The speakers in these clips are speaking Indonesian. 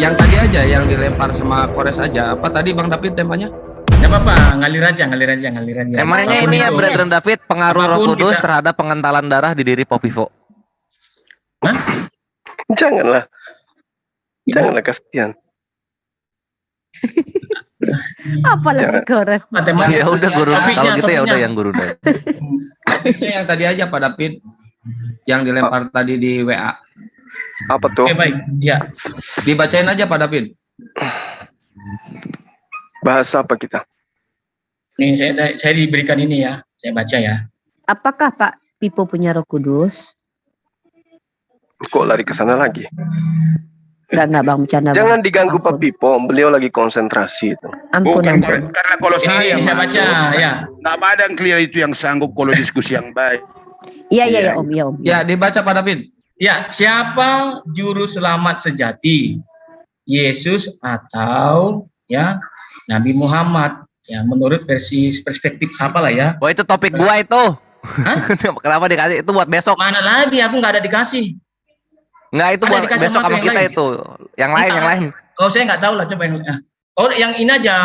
Yang tadi aja yang dilempar sama Kores aja. Apa tadi Bang David temanya? Gak apa-apa, ngalir aja. Temanya Apapun ini ya, itu. Brethren David, pengaruh Roh Apapun Kudus kita- terhadap pengentalan darah di diri Povivo. Hah? Janganlah Ibu, kasihan. Apalah si Jangan. Kores. apa temanya? Ya udah guru, Topiknya, kalau gitu ya udah topiknya. yang guru dah. Topiknya yang tadi aja Pak David. Yang dilempar tadi di WA. Apa tuh? Oke, baik. Ya, Dibacain aja Pak David. Bahasa apa kita? nih saya diberikan ini ya. Saya baca ya. Apakah Pak Pipo punya Roh Kudus? Kok lari ke sana lagi? Enggak Bang, bercanda. Bang. Jangan diganggu Ampun. Pak Pipo, beliau lagi konsentrasi itu. Ampun, Bukan ampun. karena kalau saya Ini saya baca ya. nggak ada yang clear itu yang sanggup kalau diskusi yang baik. Iya Om, ya Om. Ya, dibaca Pak David. Ya, siapa juru selamat sejati? Yesus atau ya Nabi Muhammad? Ya, menurut perspektif apalah ya. Wah, itu topik gua itu. Hah? Kenapa dikasih? Itu buat besok. Mana lagi? Aku nggak ada dikasih. Enggak, itu Ada buat dikasih besok sama sama yang kita lain. itu. Yang lain. Oh, saya nggak tahu lah. Coba yang oh, yang ini aja.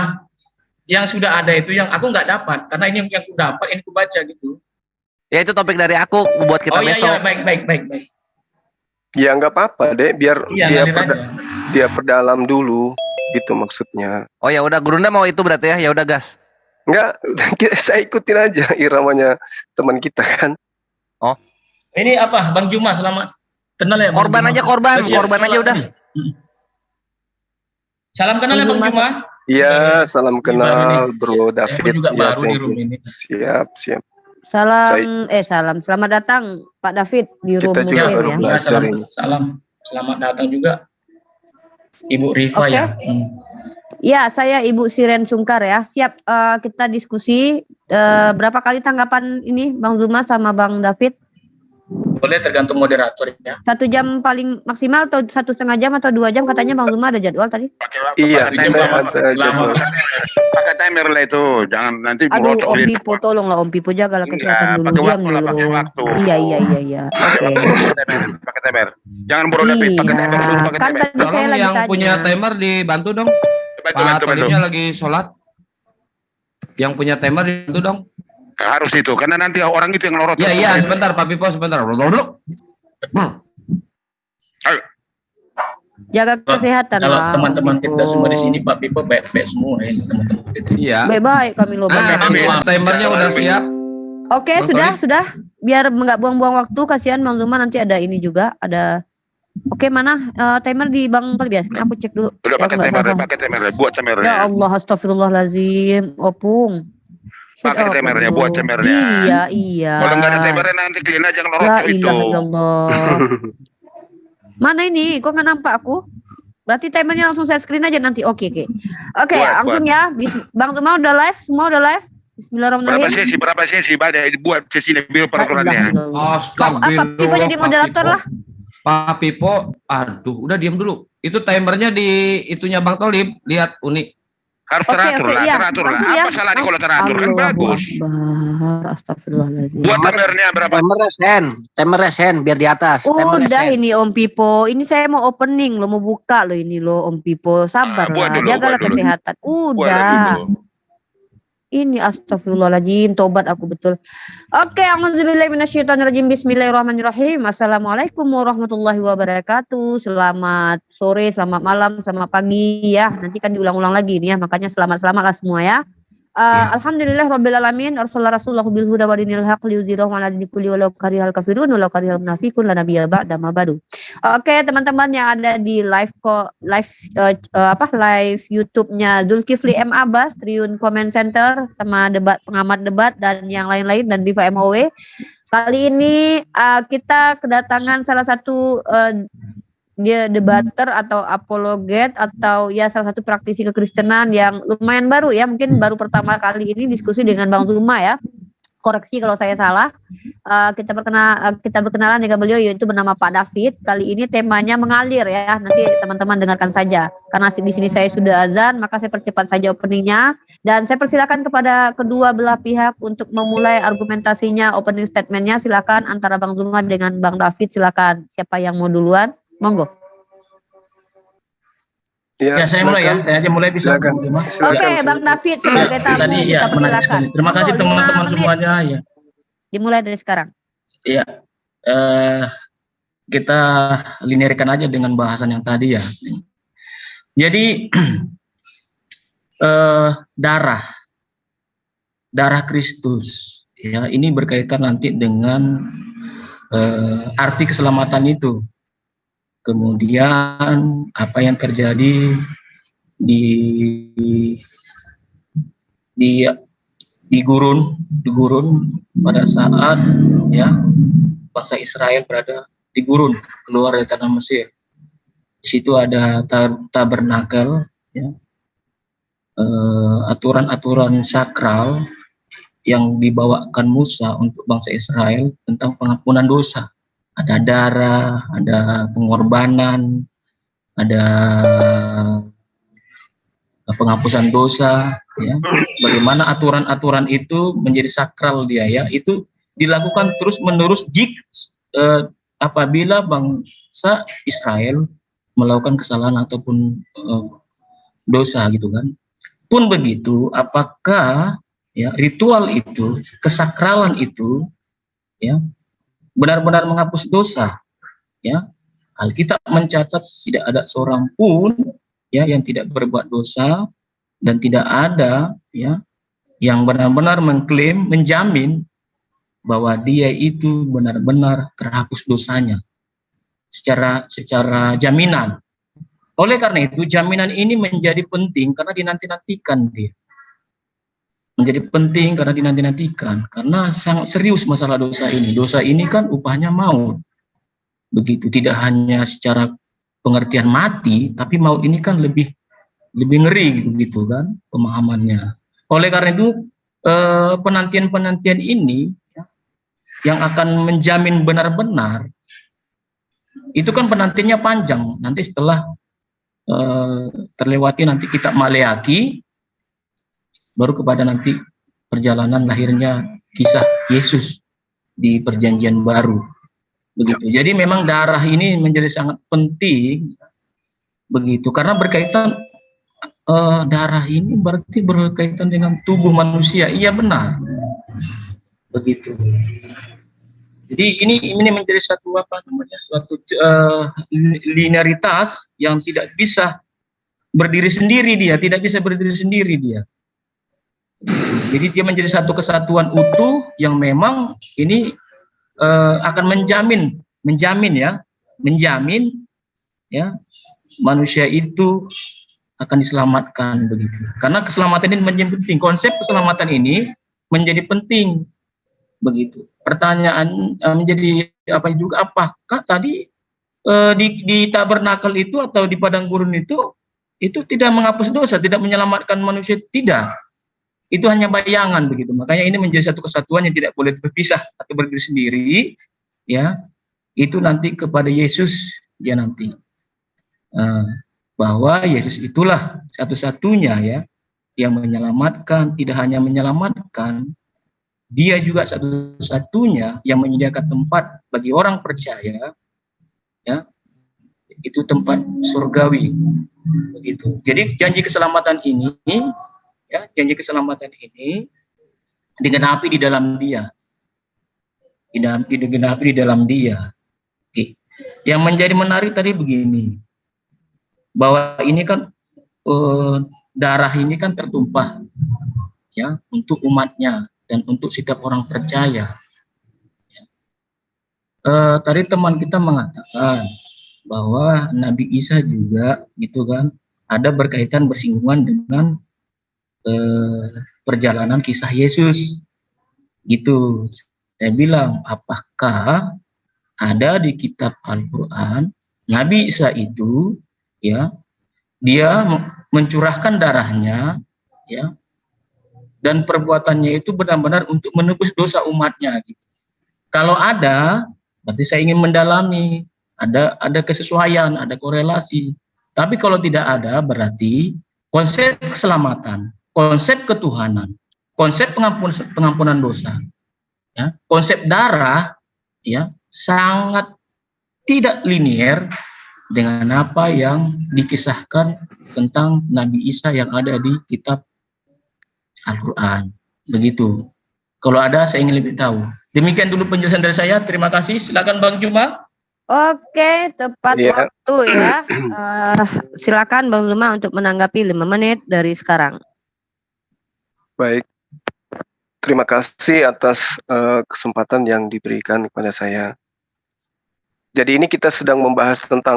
Yang sudah ada itu yang aku nggak dapat karena ini yang aku dapat ini aku baca gitu. Ya itu topik dari aku buat kita Oh iya, besok. baik. Ya nggak apa-apa deh, biar Iya, ngalir aja. dia perdalam dulu, gitu maksudnya. Oh ya udah, Gurunda mau itu berarti ya. Ya udah gas. Enggak, saya ikutin aja iramanya teman kita kan. Ini apa? Bang Juma, selamat. Kenal ya? Bang Korban Juma? aja, korban. Siap, Korban aja sholat udah. nih. Salam kenal ya Bang Bang Juma. Iya, salam Ini baru kenal nih. Bro Saya David. juga Ya, baru di thank room you. ini. Siap. Salam. Selamat datang Pak David di room Kita juga Muslim baru ya. belajar. Ya, salam. Selamat datang juga Ibu Rifa Oke. ya. Ya, saya Ibu Siren Sungkar ya. Siap kita diskusi. Berapa kali tanggapan ini Bang Zuma sama Bang David? Boleh tergantung moderator ya. 1 jam paling maksimal atau 1,5 jam atau 2 jam katanya Bang Zuma ada jadwal tadi. Pakai waktu, Iya, pakai saya timer, ada jadwal. pakai timer lah itu, jangan nanti Aduh merocok Om di Pipo tolonglah Om Pipo jagalah kesehatan dulu, pakai diam waktu lah, dulu. pakai waktu. Iya. Oke. pakai timer. Jangan bodoh David, pakai Iya, timer dulu, pakai kan timer. tadi saya Tolong lagi yang tanya. punya timer dibantu dong. Pak Tolipnya lagi sholat. Yang punya timer dibantu dong. Harus itu, karena nanti orang itu yang lorot. Iya, sebentar Pak Pipo, sebentar. Ayo. Jaga kesehatan Kalau lah. teman-teman Om kita Pipo. semua di sini Pak Pipo baik-baik semua ya teman-teman kita. Iya. Baik-baik kami loh Bang. Nah, Amin. ini timernya udah siap. Oke, Bang sudah. Biar nggak buang-buang waktu, kasihan Bang Zuma nanti ada ini juga, ada. Oke, mana timer di Bang Tol biasa? Aku cek dulu. Udah Saya pakai nggak timer, salah. pakai timer, buat timernya. Ya Allah, astagfirullahalazim. Opung. Pakai timernya, buat timernya. Iya. Kalau nggak ada timernya nanti kalian aja yang lorot La itu. ilaha illallah. Mana ini? Kok nggak nampak aku? Berarti timernya langsung saya screen aja nanti. Oke. Oke, Buat, langsung ya. Bang Zuma udah live? Semua udah live? Bismillahirrahmanirrahim. Berapa sesi, buat sesi ini biar La ilaha peraturannya. illallah. Astagfirullah. Pak Pipo jadi moderator lah. Pak Pipo, aduh, udah diam dulu. Itu timernya di itunya Bang Tolip. Lihat unik. Harus Oke, teratur lah, iya. teratur lah. Langsung ya. Apa salahnya kalau teratur kan Allahu bagus. Akbar. Astagfirullahaladzim. Buat timernya berapa? Timer sen biar di atas. Udah ini Om Pipo, ini saya mau opening loh, mau buka loh ini loh Om Pipo, sabar buat lah, dulu, jagalah buat dulu. kesehatan. Buat Udah, dulu. ini astagfirullahaladzim, tobat aku betul. Oke, a'udzubillahi minasyaitonirrajim, bismillahirrahmanirrahim. Assalamualaikum warahmatullahi wabarakatuh. Selamat sore, selamat malam, selamat pagi ya. Nanti kan diulang-ulang lagi nih ya, makanya selamat-selamat lah semua ya. Alhamdulillah rabbil alamin arsalallahu rasulahu bil huda wa dinil haq liyudhhirahu 'ala dini kulli walau karihal kafirun walau karihal munafiqun la nabiyya ba'da ma badu. Oke, teman-teman yang ada di live live YouTube-nya Zulkifli M Abbas, Triun Comment Center sama pengamat debat dan yang lain-lain dan Diva MOW. Kali ini kita kedatangan salah satu dia debater atau apologet atau ya salah satu praktisi kekristenan yang lumayan baru ya, mungkin baru pertama kali ini diskusi dengan Bang Zuma ya. Koreksi kalau saya salah. Kita berkenalan dengan beliau yaitu bernama Pak David. Kali ini temanya mengalir ya. Nanti teman-teman dengarkan saja. Karena di sini saya sudah azan, maka saya percepat saja openingnya dan saya persilakan kepada kedua belah pihak untuk memulai argumentasinya, opening statementnya. Silakan antara Bang Zuma dengan Bang David, silakan. Siapa yang mau duluan? Monggo. Ya, Ya, saya mulai ya. silakan. Saya aja mulai bisa. Silakan. Bu Gema. Silakan. Oke, Bang David sebagai tamu Tadi kita ya menarik persilakan. sekali. Terima kasih Monggo, teman-teman 5 menit. semuanya ya. Dimulai dari sekarang. Iya. Kita linearkan aja dengan bahasan yang tadi ya. Jadi darah Kristus ya, ini berkaitan nanti dengan arti keselamatan itu. Kemudian apa yang terjadi di gurun pada saat ya bangsa Israel berada di gurun keluar dari tanah Mesir. Di situ ada tabernakel ya, aturan-aturan sakral yang dibawakan Musa untuk bangsa Israel tentang pengampunan dosa. Ada darah, ada pengorbanan, ada penghapusan dosa, ya. Bagaimana aturan-aturan itu menjadi sakral dia, ya. Itu dilakukan terus-menerus apabila bangsa Israel melakukan kesalahan ataupun dosa, gitu kan. Pun begitu, apakah ya ritual itu, kesakralan itu, ya benar-benar menghapus dosa? Ya, Alkitab mencatat tidak ada seorang pun ya yang tidak berbuat dosa, dan tidak ada ya yang benar-benar mengklaim, menjamin bahwa dia itu benar-benar terhapus dosanya secara jaminan. Oleh karena itu jaminan ini menjadi penting karena dinanti-nantikan dia. Menjadi penting karena dinanti-nantikan, karena sangat serius masalah dosa ini. Dosa ini kan upahnya maut. Begitu, tidak hanya secara pengertian mati, tapi maut ini kan lebih ngeri gitu kan pemahamannya. Oleh karena itu penantian-penantian ini ya, yang akan menjamin benar-benar itu kan penantiannya panjang. Nanti setelah terlewati nanti kitab Maleaki, baru kepada nanti perjalanan lahirnya kisah Yesus di perjanjian baru. Begitu. Jadi memang darah ini menjadi sangat penting, begitu, karena berkaitan darah ini berarti berkaitan dengan tubuh manusia. Iya benar, begitu. Jadi ini menjadi suatu linearitas yang tidak bisa berdiri sendiri dia, tidak bisa berdiri sendiri dia. Jadi dia menjadi satu kesatuan utuh yang memang ini akan menjamin ya manusia itu akan diselamatkan, begitu. Karena keselamatan ini menjadi penting. Konsep keselamatan ini menjadi penting, begitu. Pertanyaan menjadi apa juga, apakah tadi di tabernakel itu atau di padang gurun itu tidak menghapus dosa, tidak menyelamatkan manusia, tidak. Itu hanya bayangan, begitu. Makanya ini menjadi satu kesatuan yang tidak boleh berpisah atau berdiri sendiri, ya. Itu nanti kepada Yesus dia nanti bahwa Yesus itulah satu-satunya ya yang menyelamatkan. Tidak hanya menyelamatkan, dia juga satu-satunya yang menyediakan tempat bagi orang percaya, ya, itu tempat surgawi, begitu. Jadi janji keselamatan ini, ya, janji keselamatan ini digenapi di dalam dia, digenapi di dalam dia. Oke. Yang menjadi menarik tadi begini, bahwa ini kan darah ini kan tertumpah, ya, untuk umatnya dan untuk setiap orang percaya. Ya. Tadi teman kita mengatakan bahwa Nabi Isa juga, gitu kan, ada berkaitan bersinggungan dengan perjalanan kisah Yesus, gitu. Saya bilang, apakah ada di kitab Al-Quran Nabi Isa itu, ya, dia mencurahkan darahnya, ya, dan perbuatannya itu benar-benar untuk menebus dosa umatnya, gitu. Kalau ada, berarti saya ingin mendalami, ada kesesuaian, ada korelasi. Tapi kalau tidak ada, berarti konsep keselamatan, konsep ketuhanan, konsep pengampunan dosa, ya, konsep darah, ya, sangat tidak linier, dengan apa yang dikisahkan tentang Nabi Isa yang ada di kitab Al-Quran. Begitu. Kalau ada, saya ingin lebih tahu. Demikian dulu penjelasan dari saya. Terima kasih. Silakan Bang Juma. Oke, tepat Iya. waktu ya. Silakan Bang Zuma untuk menanggapi 5 menit dari sekarang. Baik. Terima kasih atas kesempatan yang diberikan kepada saya. Jadi ini kita sedang membahas tentang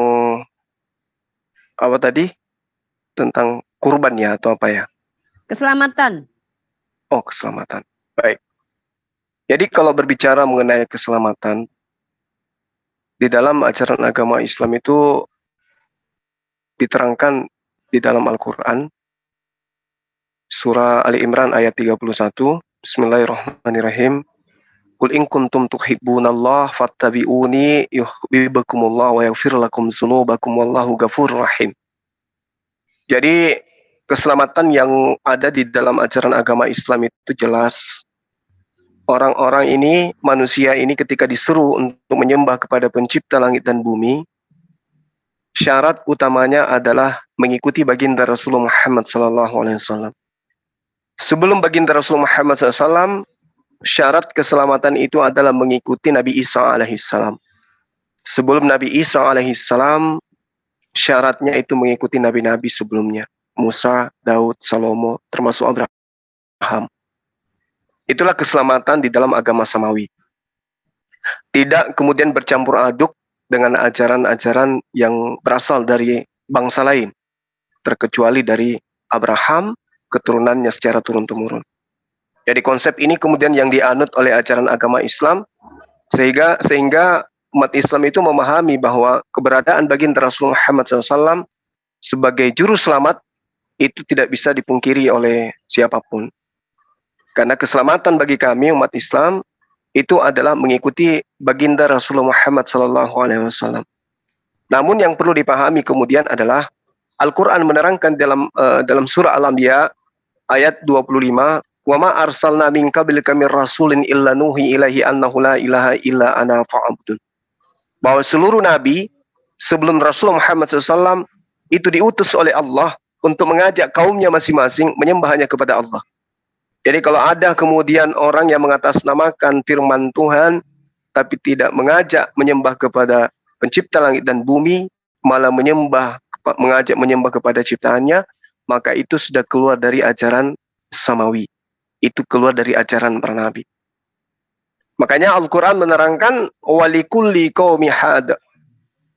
apa tadi? Tentang kurban ya atau apa ya? Keselamatan. Oh, keselamatan. Baik. Jadi kalau berbicara mengenai keselamatan, di dalam ajaran agama Islam itu diterangkan di dalam Al-Quran, surah Ali Imran ayat 31, Bismillahirrahmanirrahim. Qul in kuntum tuhibbunallah fattabi'uni yuhibbukumullah wa yaghfir lakum dzunubakum wallahu ghafurur rahim. Jadi keselamatan yang ada di dalam ajaran agama Islam itu jelas. Orang-orang ini, manusia ini ketika disuruh untuk menyembah kepada pencipta langit dan bumi, syarat utamanya adalah mengikuti baginda Rasulullah Muhammad SAW. Sebelum baginda Rasulullah Muhammad SAW, syarat keselamatan itu adalah mengikuti Nabi Isa alaihissalam. Sebelum Nabi Isa alaihissalam, syaratnya itu mengikuti nabi-nabi sebelumnya. Musa, Daud, Salomo, termasuk Abraham. Itulah keselamatan di dalam agama samawi. Tidak kemudian bercampur aduk dengan ajaran-ajaran yang berasal dari bangsa lain, terkecuali dari Abraham, keturunannya secara turun-temurun. Jadi konsep ini kemudian yang dianut oleh ajaran agama Islam, sehingga umat Islam itu memahami bahwa keberadaan baginda Rasulullah Muhammad SAW sebagai juru selamat itu tidak bisa dipungkiri oleh siapapun. Karena keselamatan bagi kami umat Islam itu adalah mengikuti baginda Rasulullah Muhammad SAW. Namun yang perlu dipahami kemudian adalah Al-Quran menerangkan dalam surah Al-Anbiya ayat 25, wa ma arsalna min qablika mir rasulin illa nuhi ilaihi annahu la ilaha illa ana fa'budun. Bahwa seluruh nabi sebelum Rasulullah Muhammad SAW itu diutus oleh Allah untuk mengajak kaumnya masing-masing menyembah hanya kepada Allah. Jadi kalau ada kemudian orang yang mengatasnamakan firman Tuhan tapi tidak mengajak menyembah kepada pencipta langit dan bumi, malah mengajak menyembah kepada ciptaannya, maka itu sudah keluar dari ajaran samawi. Itu keluar dari ajaran para nabi. Makanya Al-Quran menerangkan walikulli qaumi had.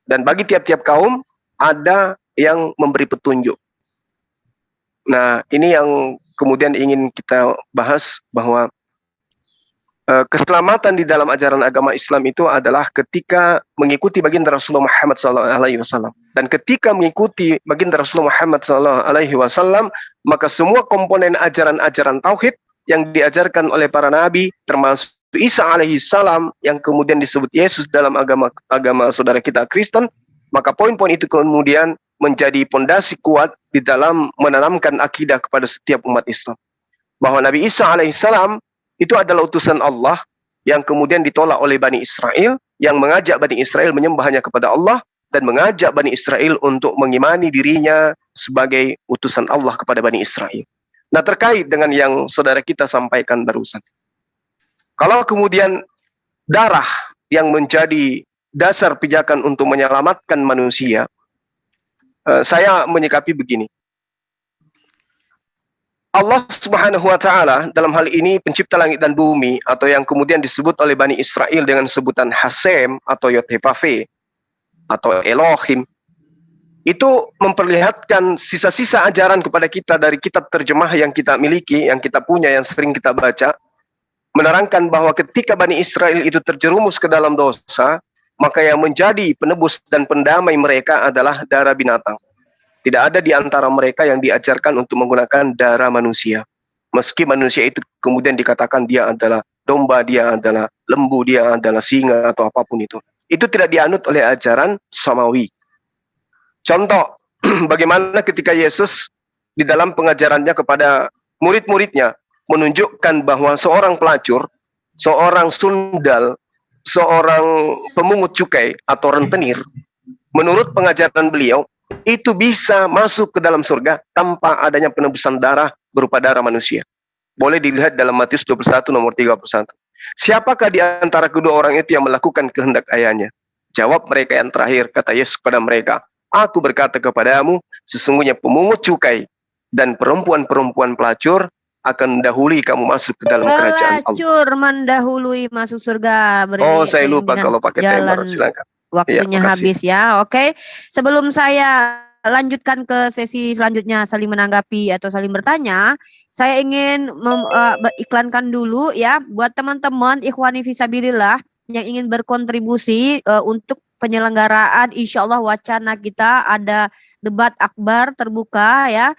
Dan bagi tiap-tiap kaum ada yang memberi petunjuk. Nah, ini yang kemudian ingin kita bahas, bahwa keselamatan di dalam ajaran agama Islam itu adalah ketika mengikuti baginda Rasulullah Muhammad SAW. Dan ketika mengikuti baginda Rasulullah Muhammad SAW, maka semua komponen ajaran-ajaran tauhid yang diajarkan oleh para nabi, termasuk Isa alaihissalam yang kemudian disebut Yesus dalam agama saudara kita Kristen, maka poin-poin itu kemudian menjadi pondasi kuat di dalam menanamkan akidah kepada setiap umat Islam. Bahwa Nabi Isa alaihissalam itu adalah utusan Allah yang kemudian ditolak oleh Bani Israel, yang mengajak Bani Israel menyembah hanya kepada Allah, dan mengajak Bani Israel untuk mengimani dirinya sebagai utusan Allah kepada Bani Israel. Nah, terkait dengan yang saudara kita sampaikan barusan. Kalau kemudian darah yang menjadi dasar pijakan untuk menyelamatkan manusia, saya menyikapi begini. Allah Subhanahu wa Ta'ala dalam hal ini pencipta langit dan bumi, atau yang kemudian disebut oleh Bani Israel dengan sebutan Hasem atau Yotepave atau Elohim, itu memperlihatkan sisa-sisa ajaran kepada kita dari kitab terjemah yang kita miliki, yang kita punya, yang sering kita baca, menerangkan bahwa ketika Bani Israel itu terjerumus ke dalam dosa, maka yang menjadi penebus dan pendamai mereka adalah darah binatang. Tidak ada di antara mereka yang diajarkan untuk menggunakan darah manusia. Meski manusia itu kemudian dikatakan dia adalah domba, dia adalah lembu, dia adalah singa atau apapun itu. Itu tidak dianut oleh ajaran samawi. Contoh, bagaimana ketika Yesus di dalam pengajarannya kepada murid-muridnya menunjukkan bahwa seorang pelacur, seorang sundal, seorang pemungut cukai atau rentenir, menurut pengajaran beliau, itu bisa masuk ke dalam surga tanpa adanya penebusan darah berupa darah manusia. Boleh dilihat dalam Matius 21 nomor 31. Siapakah di antara kedua orang itu yang melakukan kehendak ayahnya? Jawab mereka yang terakhir, kata Yesus kepada mereka, aku berkata kepadamu, sesungguhnya pemungut cukai dan perempuan-perempuan pelacur akan mendahului kamu masuk ke dalam kerajaan Allah. Pelacur mendahului masuk surga. Oh, saya lupa kalau pakai timer, silakan. Waktunya Ya, habis ya, oke. Sebelum saya lanjutkan ke sesi selanjutnya saling menanggapi atau saling bertanya, saya ingin iklankan dulu ya buat teman-teman ikhwani fisabilillah yang ingin berkontribusi untuk penyelenggaraan insya Allah wacana kita ada debat akbar terbuka ya,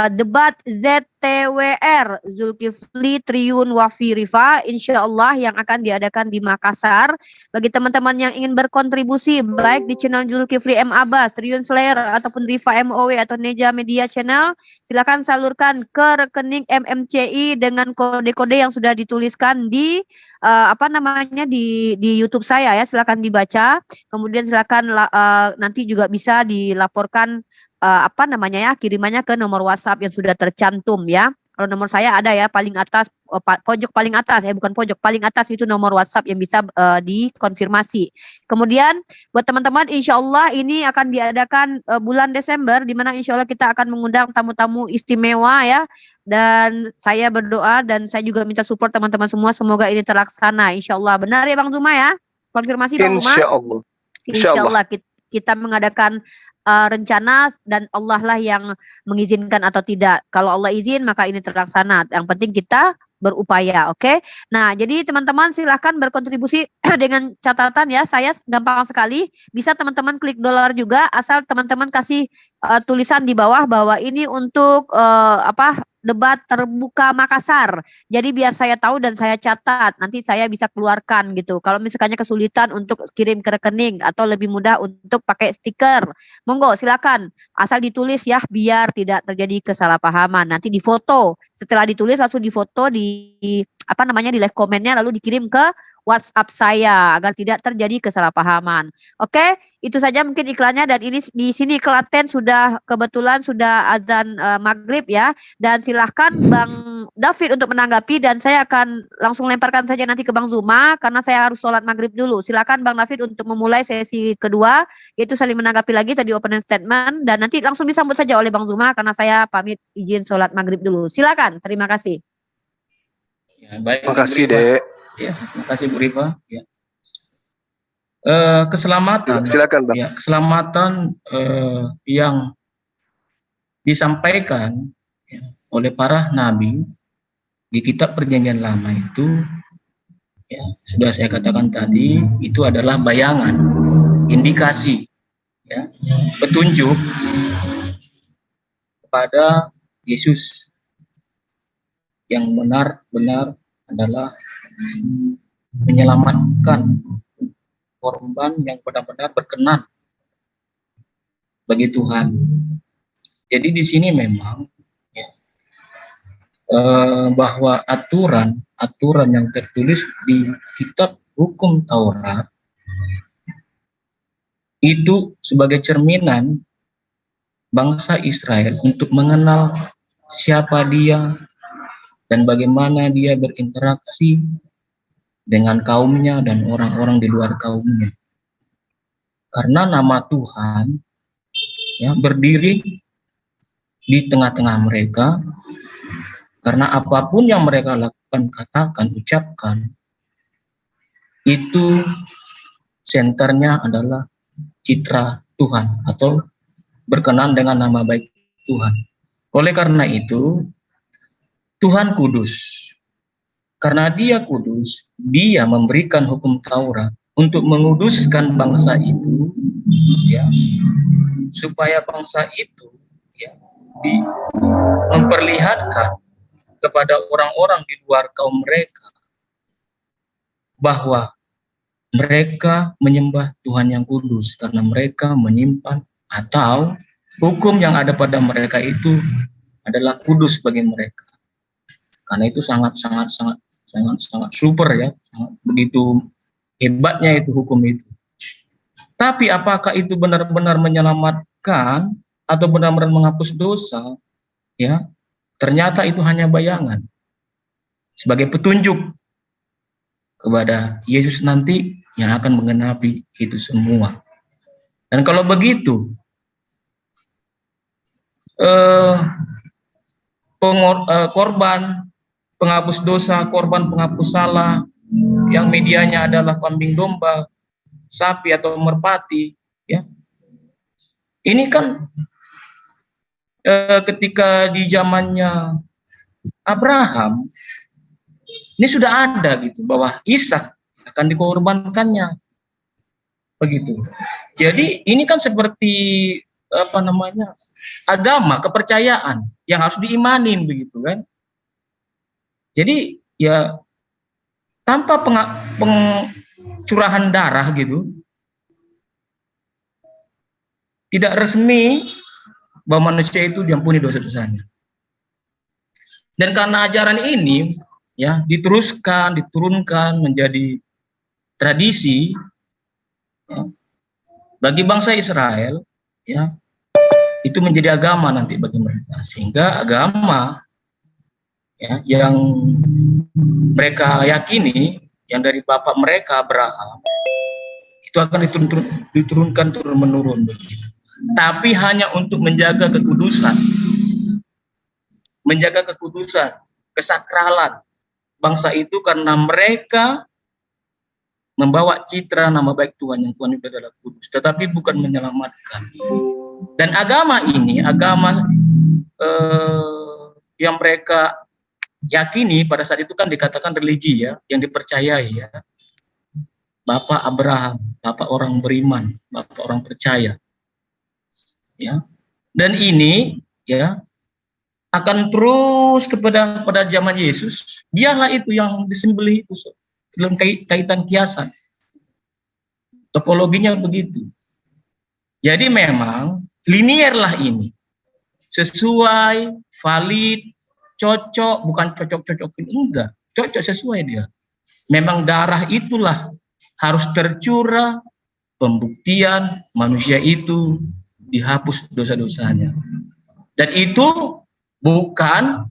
debat ZTWR Zulkifli Triyun Wafi Rifa insya Allah yang akan diadakan di Makassar. Bagi teman-teman yang ingin berkontribusi baik di channel Zulkifli M. Abbas, Triyun Slayer ataupun Rifa MOW atau Neja Media Channel, silakan salurkan ke rekening MMCI dengan kode-kode yang sudah dituliskan di di YouTube saya ya, silakan dibaca. Kemudian silakan nanti juga bisa dilaporkan kirimannya ke nomor WhatsApp yang sudah tercantum ya. Kalau nomor saya ada ya paling atas, pojok paling atas, bukan pojok, paling atas itu nomor WhatsApp yang bisa dikonfirmasi. Kemudian buat teman-teman insya Allah ini akan diadakan bulan Desember, di mana insya Allah kita akan mengundang tamu-tamu istimewa ya. Dan saya berdoa dan saya juga minta support teman-teman semua, semoga ini terlaksana insya Allah. Benar ya Bang Zuma ya? Konfirmasi Bang Zuma? Insya Allah. Insya Allah kita mengadakan rencana dan Allah lah yang mengizinkan atau tidak. Kalau Allah izin maka ini terlaksana. Yang penting kita berupaya, oke? Nah, jadi teman-teman silahkan berkontribusi dengan catatan ya. Saya gampang sekali. Bisa teman-teman klik dolar juga asal teman-teman kasih tulisan di bawah bahwa ini untuk debat terbuka Makassar. Jadi biar saya tahu dan saya catat, nanti saya bisa keluarkan gitu. Kalau misalnya kesulitan untuk kirim ke rekening atau lebih mudah untuk pakai stiker, monggo silakan. Asal ditulis ya biar tidak terjadi kesalahpahaman. Nanti difoto. Setelah ditulis langsung difoto di live komennya lalu dikirim ke WhatsApp saya agar tidak terjadi kesalahpahaman. Oke, itu saja mungkin iklannya dan ini di sini Klaten kebetulan sudah azan maghrib ya, dan silahkan Bang David untuk menanggapi dan saya akan langsung lemparkan saja nanti ke Bang Zuma karena saya harus sholat maghrib dulu. Silakan Bang David untuk memulai sesi kedua yaitu saling menanggapi lagi tadi opening statement dan nanti langsung disambut saja oleh Bang Zuma karena saya pamit izin sholat maghrib dulu. Silakan, terima kasih. Ya, baik. Terima kasih, Dek. Ya, terima kasih Bu Rifa. Ya. Keselamatan. Silakan, Bang. Ya, keselamatan yang disampaikan ya, oleh para nabi di kitab Perjanjian Lama itu, ya, sudah saya katakan tadi, itu adalah bayangan, indikasi, ya, petunjuk kepada Yesus yang benar-benar adalah menyelamatkan korban yang benar-benar berkenan bagi Tuhan. Jadi di sini memang ya, bahwa aturan yang tertulis di kitab hukum Taurat itu sebagai cerminan bangsa Israel untuk mengenal siapa dia dan bagaimana dia berinteraksi dengan kaumnya dan orang-orang di luar kaumnya. Karena nama Tuhan ya berdiri di tengah-tengah mereka, karena apapun yang mereka lakukan, katakan, ucapkan, itu senternya adalah citra Tuhan atau berkenan dengan nama baik Tuhan. Oleh karena itu, Tuhan kudus. Karena dia kudus, dia memberikan hukum Taurat untuk menguduskan bangsa itu, ya, supaya bangsa itu ya, memperlihatkan kepada orang-orang di luar kaum mereka bahwa mereka menyembah Tuhan yang kudus karena mereka menyimpan atau hukum yang ada pada mereka itu adalah kudus bagi mereka. Karena itu sangat super ya, sangat begitu hebatnya itu hukum itu. Tapi apakah itu benar-benar menyelamatkan atau benar-benar menghapus dosa? Ya, ternyata itu hanya bayangan sebagai petunjuk kepada Yesus nanti yang akan menggenapi itu semua. Dan kalau begitu, korban penghapus dosa, korban penghapus salah, yang medianya adalah kambing domba, sapi atau merpati, ya. Ini kan ketika di zamannya Abraham, ini sudah ada gitu bahwa Ishak akan dikorbankannya, begitu. Jadi ini kan seperti agama, kepercayaan yang harus diimanin, begitu kan. Jadi ya tanpa pencurahan darah gitu, tidak resmi bahwa manusia itu diampuni dosa-dosanya. Dan karena ajaran ini ya diturunkan menjadi tradisi ya, bagi bangsa Israel, ya itu menjadi agama nanti bagi mereka, sehingga agama ya yang mereka yakini, yang dari bapak mereka Abraham, itu akan diturunkan turun menurun begitu. Tapi hanya untuk menjaga kekudusan, kesakralan bangsa itu, karena mereka membawa citra nama baik Tuhan, yang Tuhan itu adalah kudus, tetapi bukan menyelamatkan. Dan agama ini, agama yang mereka yakini pada saat itu kan dikatakan religi ya, yang dipercayai ya. Bapak Abraham, bapak orang beriman, bapak orang percaya. Ya. Dan ini ya akan terus pada zaman Yesus. Dialah itu yang disembelih itu dalam kaitan kiasan. Topologinya begitu. Jadi memang linierlah ini. Sesuai, valid, cocok, bukan cocok-cocokin, enggak. Cocok sesuai dia. Memang darah itulah harus tercurah, pembuktian manusia itu dihapus dosa-dosanya. Dan itu bukan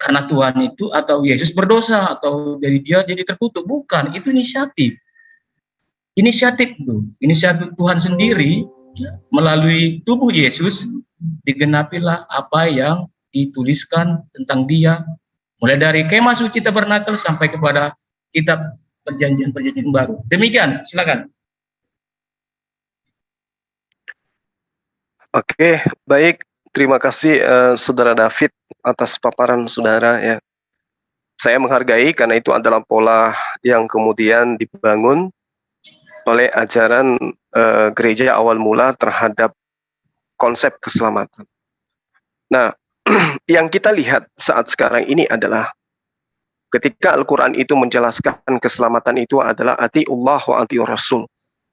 karena Tuhan itu atau Yesus berdosa atau dari dia jadi terkutuk, bukan. Itu inisiatif. Inisiatif Tuhan sendiri ya, melalui tubuh Yesus digenapilah apa yang dituliskan tentang dia, mulai dari Kemah Suci Tabernakel sampai kepada kitab perjanjian baru. Demikian, silakan. Oke, baik. Terima kasih Saudara David atas paparan saudara ya. Saya menghargai karena itu adalah pola yang kemudian dibangun oleh ajaran gereja awal mula terhadap konsep keselamatan. Nah, yang kita lihat saat sekarang ini adalah ketika Al-Quran itu menjelaskan keselamatan itu adalah atiullah wa atiur rasul.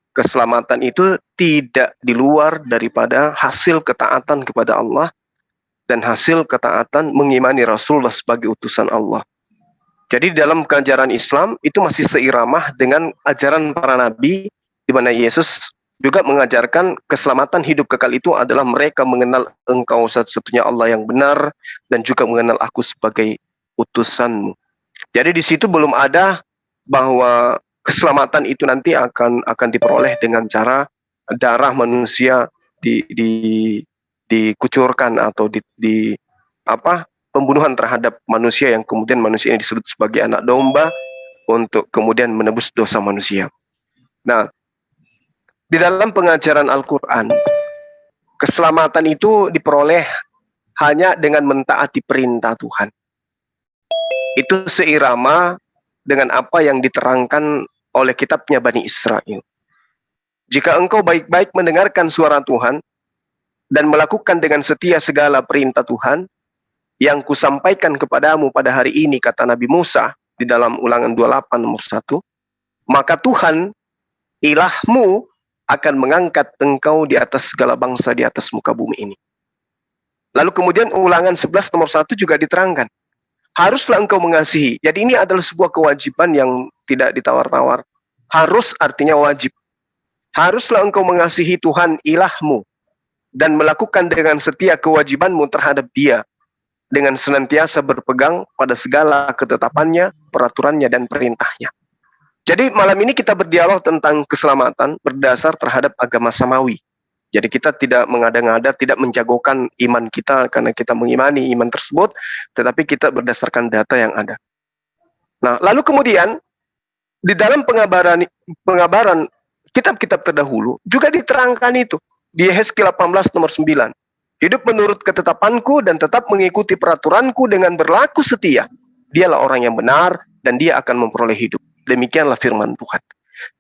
Keselamatan itu tidak di luar daripada hasil ketaatan kepada Allah dan hasil ketaatan mengimani Rasulullah sebagai utusan Allah. Jadi dalam ajaran Islam itu masih seiramah dengan ajaran para nabi, di mana Yesus juga mengajarkan keselamatan hidup kekal itu adalah mereka mengenal engkau satu-satunya Allah yang benar dan juga mengenal aku sebagai utusanmu. Jadi di situ belum ada bahwa keselamatan itu nanti akan diperoleh dengan cara darah manusia dikucurkan atau pembunuhan terhadap manusia yang kemudian manusia ini disebut sebagai anak domba untuk kemudian menebus dosa manusia. Nah, di dalam pengajaran Al-Quran, keselamatan itu diperoleh hanya dengan mentaati perintah Tuhan. Itu seirama dengan apa yang diterangkan oleh kitabnya Bani Israel. Jika engkau baik-baik mendengarkan suara Tuhan dan melakukan dengan setia segala perintah Tuhan yang kusampaikan kepadamu pada hari ini, kata Nabi Musa di dalam Ulangan 28 nomor 1, maka Tuhan ilahmu akan mengangkat engkau di atas segala bangsa di atas muka bumi ini. Lalu kemudian Ulangan 11 nomor 1 juga diterangkan, haruslah engkau mengasihi. Jadi ini adalah sebuah kewajiban yang tidak ditawar-tawar. Harus artinya wajib. haruslah engkau mengasihi Tuhan ilahmu dan melakukan dengan setia kewajibanmu terhadap Dia dengan senantiasa berpegang pada segala ketetapannya, peraturannya, dan perintahnya. Jadi malam ini kita berdialog tentang keselamatan berdasar terhadap agama samawi. Jadi kita tidak mengada-ngada, tidak menjagokan iman kita karena kita mengimani iman tersebut, tetapi kita berdasarkan data yang ada. Nah, lalu kemudian di dalam pengabaran kitab-kitab terdahulu juga diterangkan itu di Yehezkiel 18 nomor 9. Hidup menurut ketetapanku dan tetap mengikuti peraturanku dengan berlaku setia. Dialah orang yang benar dan dia akan memperoleh hidup. Demikianlah firman Tuhan.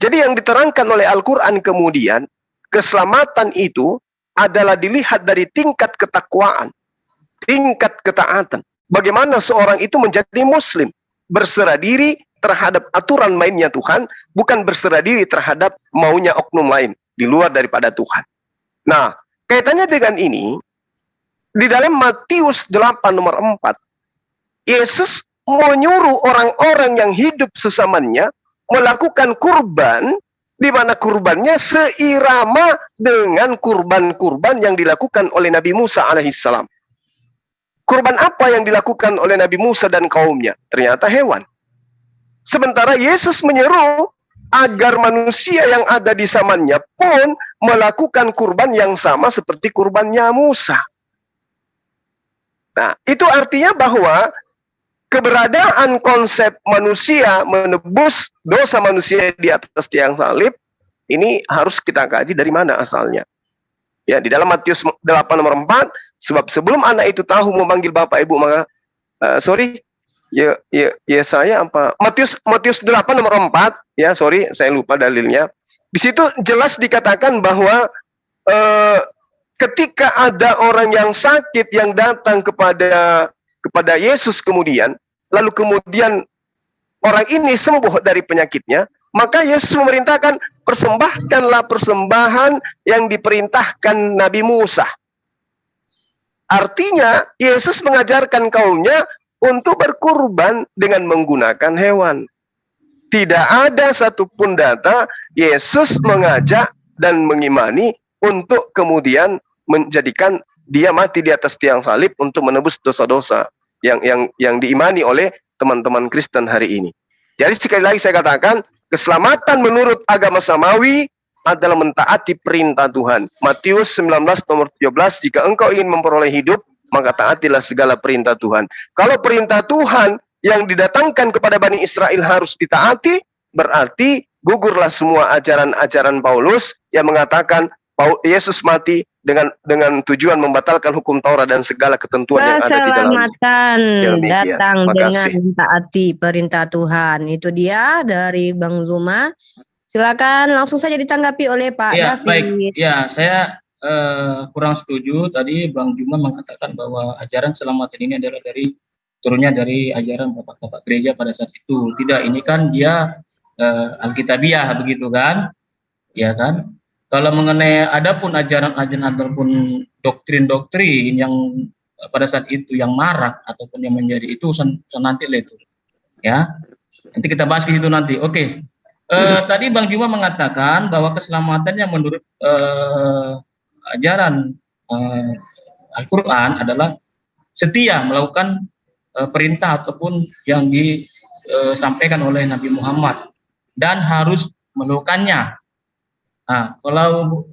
Jadi yang diterangkan oleh Al-Quran kemudian, keselamatan itu adalah dilihat dari tingkat ketakwaan, tingkat ketaatan. Bagaimana seorang itu menjadi muslim, berserah diri terhadap aturan mainnya Tuhan, bukan berserah diri terhadap maunya oknum lain, di luar daripada Tuhan. Nah, kaitannya dengan ini, di dalam Matius 8 nomor 4, Yesus menyuruh orang-orang yang hidup sesamanya melakukan kurban, di mana kurbannya seirama dengan kurban-kurban yang dilakukan oleh Nabi Musa alaihissalam. Kurban apa yang dilakukan oleh Nabi Musa dan kaumnya? Ternyata hewan. Sementara Yesus menyeru agar manusia yang ada di zamannya pun melakukan kurban yang sama seperti kurbannya Musa. Nah, itu artinya bahwa keberadaan konsep manusia menebus dosa manusia di atas tiang salib ini harus kita kaji dari mana asalnya. Ya, di dalam Matius 8 nomor 4, sebab sebelum anak itu tahu memanggil bapak ibu maka saya apa? Matius 8 nomor 4, ya sorry saya lupa dalilnya. Di situ jelas dikatakan bahwa ketika ada orang yang sakit yang datang kepada Yesus kemudian, lalu kemudian orang ini sembuh dari penyakitnya, maka Yesus memerintahkan persembahkanlah persembahan yang diperintahkan Nabi Musa. Artinya Yesus mengajarkan kaumnya untuk berkurban dengan menggunakan hewan. Tidak ada satupun data Yesus mengajak dan mengimani untuk kemudian menjadikan dia mati di atas tiang salib untuk menebus dosa-dosa yang diimani oleh teman-teman Kristen hari ini. Jadi sekali lagi saya katakan, keselamatan menurut agama samawi adalah mentaati perintah Tuhan. Matius 19 nomor 17, jika engkau ingin memperoleh hidup, maka taatilah segala perintah Tuhan. Kalau perintah Tuhan yang didatangkan kepada Bani Israel harus ditaati, berarti gugurlah semua ajaran-ajaran Paulus yang mengatakan Yesus mati dengan tujuan membatalkan hukum Taurat dan segala ketentuan yang ada di dalamnya. Keselamatan datang dengan taati perintah Tuhan. Itu dia dari Bang Zuma. Silakan langsung saja ditanggapi oleh Pak David. Baik. Ya, saya kurang setuju tadi Bang Zuma mengatakan bahwa ajaran keselamatan ini adalah turunnya dari ajaran bapak-bapak gereja pada saat itu. Tidak, ini kan dia Alkitabiah begitu kan? Ya kan? Kalau mengenai adapun ajaran-ajaran ataupun doktrin-doktrin yang pada saat itu yang marak ataupun yang menjadi itu nanti lah itu, ya nanti kita bahas di situ nanti. Oke. Tadi Bang Juma mengatakan bahwa keselamatannya menurut ajaran Al-Quran adalah setia melakukan perintah ataupun yang disampaikan oleh Nabi Muhammad dan harus melakukannya. Nah, kalau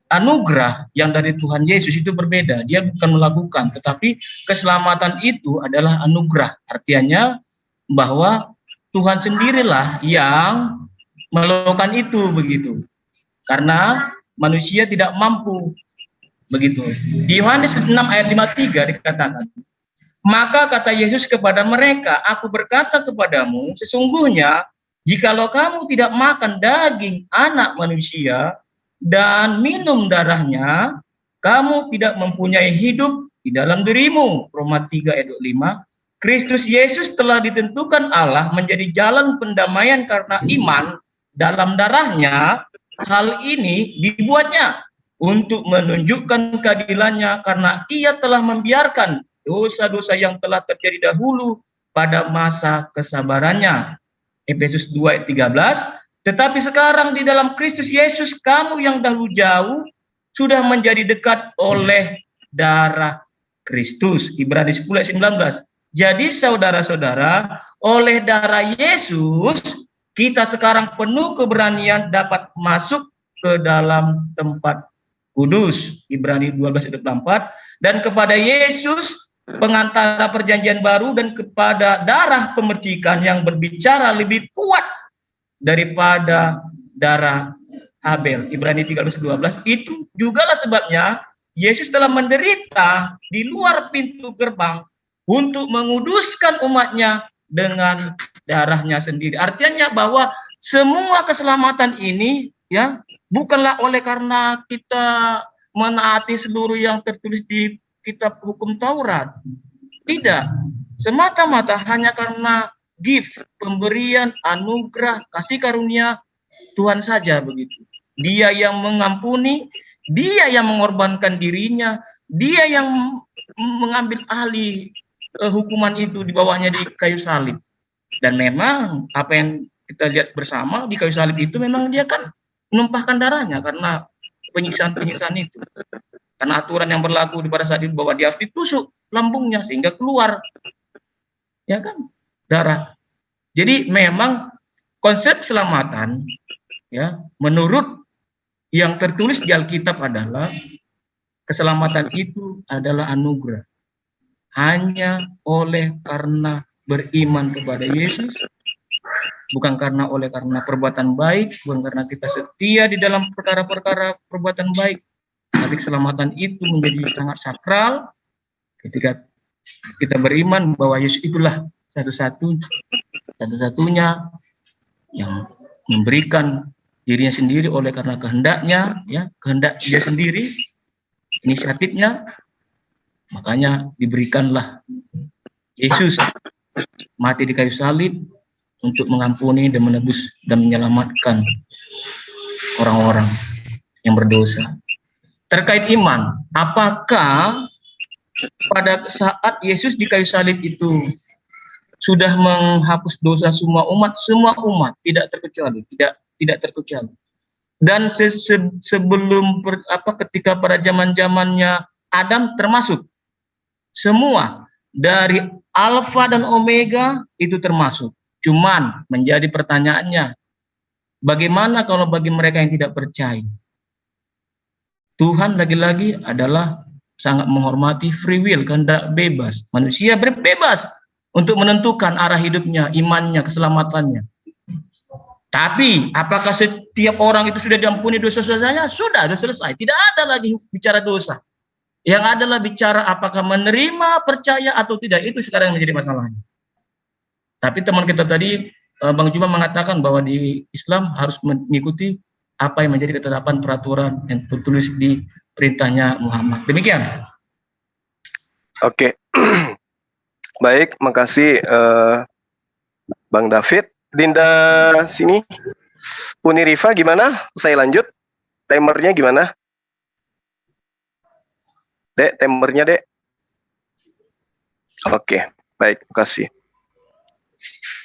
anugerah yang dari Tuhan Yesus itu berbeda, dia bukan melakukan, tetapi keselamatan itu adalah anugerah. Artinya bahwa Tuhan sendirilah yang melakukan itu begitu, karena manusia tidak mampu begitu. Di Yohanes 6 ayat 53 dikatakan, maka kata Yesus kepada mereka, aku berkata kepadamu, sesungguhnya jikalau kamu tidak makan daging anak manusia dan minum darahnya, kamu tidak mempunyai hidup di dalam dirimu. Roma 3 ayat 5. Kristus Yesus telah ditentukan Allah menjadi jalan pendamaian karena iman dalam darahnya. Hal ini dibuatnya untuk menunjukkan keadilannya karena ia telah membiarkan dosa-dosa yang telah terjadi dahulu pada masa kesabarannya. Efesus 2 ayat 13, Tetapi sekarang di dalam Kristus Yesus, kamu yang dahulu jauh sudah menjadi dekat oleh darah Kristus. Ibrani 10 ayat 19. Jadi saudara-saudara, oleh darah Yesus, kita sekarang penuh keberanian dapat masuk ke dalam tempat kudus. Ibrani 12 ayat 24. Dan kepada Yesus, pengantara perjanjian baru, dan kepada darah pemercikan yang berbicara lebih kuat daripada darah Habel. Ibrani 13:12. Itu jugalah sebabnya Yesus telah menderita di luar pintu gerbang untuk menguduskan umatnya dengan darahnya sendiri. Artinya bahwa semua keselamatan ini ya bukanlah oleh karena kita menaati seluruh yang tertulis di kitab hukum Taurat. Tidak. Semata-mata hanya karena gift, pemberian, anugerah, kasih karunia Tuhan saja begitu. Dia yang mengampuni, dia yang mengorbankan dirinya, dia yang mengambil alih hukuman itu di bawahnya di kayu salib. Dan memang apa yang kita lihat bersama di kayu salib itu memang dia kan menumpahkan darahnya karena penyiksaan-penyiksaan itu. Karena aturan yang berlaku pada saat itu bahwa dia harus ditusuk lambungnya sehingga keluar ya kan darah. Jadi memang konsep keselamatan ya menurut yang tertulis di Alkitab adalah keselamatan itu adalah anugerah. Hanya oleh karena beriman kepada Yesus, bukan karena perbuatan baik, bukan karena kita setia di dalam perkara-perkara perbuatan baik. Tapi keselamatan itu menjadi sangat sakral ketika kita beriman bahwa Yesus itulah satu-satunya yang memberikan dirinya sendiri oleh karena kehendaknya, ya kehendak dia sendiri, inisiatifnya, makanya diberikanlah Yesus mati di kayu salib untuk mengampuni dan menebus dan menyelamatkan orang-orang yang berdosa. Terkait iman, apakah pada saat Yesus di kayu salib itu sudah menghapus dosa semua umat? Semua umat, tidak terkecuali, tidak terkecuali. Dan sebelum ketika pada zaman-zamannya Adam termasuk semua dari Alfa dan Omega itu termasuk. Cuman menjadi pertanyaannya, bagaimana kalau bagi mereka yang tidak percaya? Tuhan lagi-lagi adalah sangat menghormati free will, kehendak bebas. Manusia berbebas untuk menentukan arah hidupnya, imannya, keselamatannya. Tapi apakah setiap orang itu sudah diampuni dosa-dosanya? Sudah selesai. Tidak ada lagi bicara dosa. Yang adalah bicara apakah menerima, percaya atau tidak. Itu sekarang yang menjadi masalahnya. Tapi teman kita tadi, Bang Juma mengatakan bahwa di Islam harus mengikuti apa yang menjadi ketetapan peraturan yang tertulis di perintahnya Muhammad. Demikian. Oke. Baik, makasih Bang David. Dinda sini. Uni Rifa gimana? Saya lanjut. Timernya gimana? Dek, timernya Dek. Oke, baik, makasih.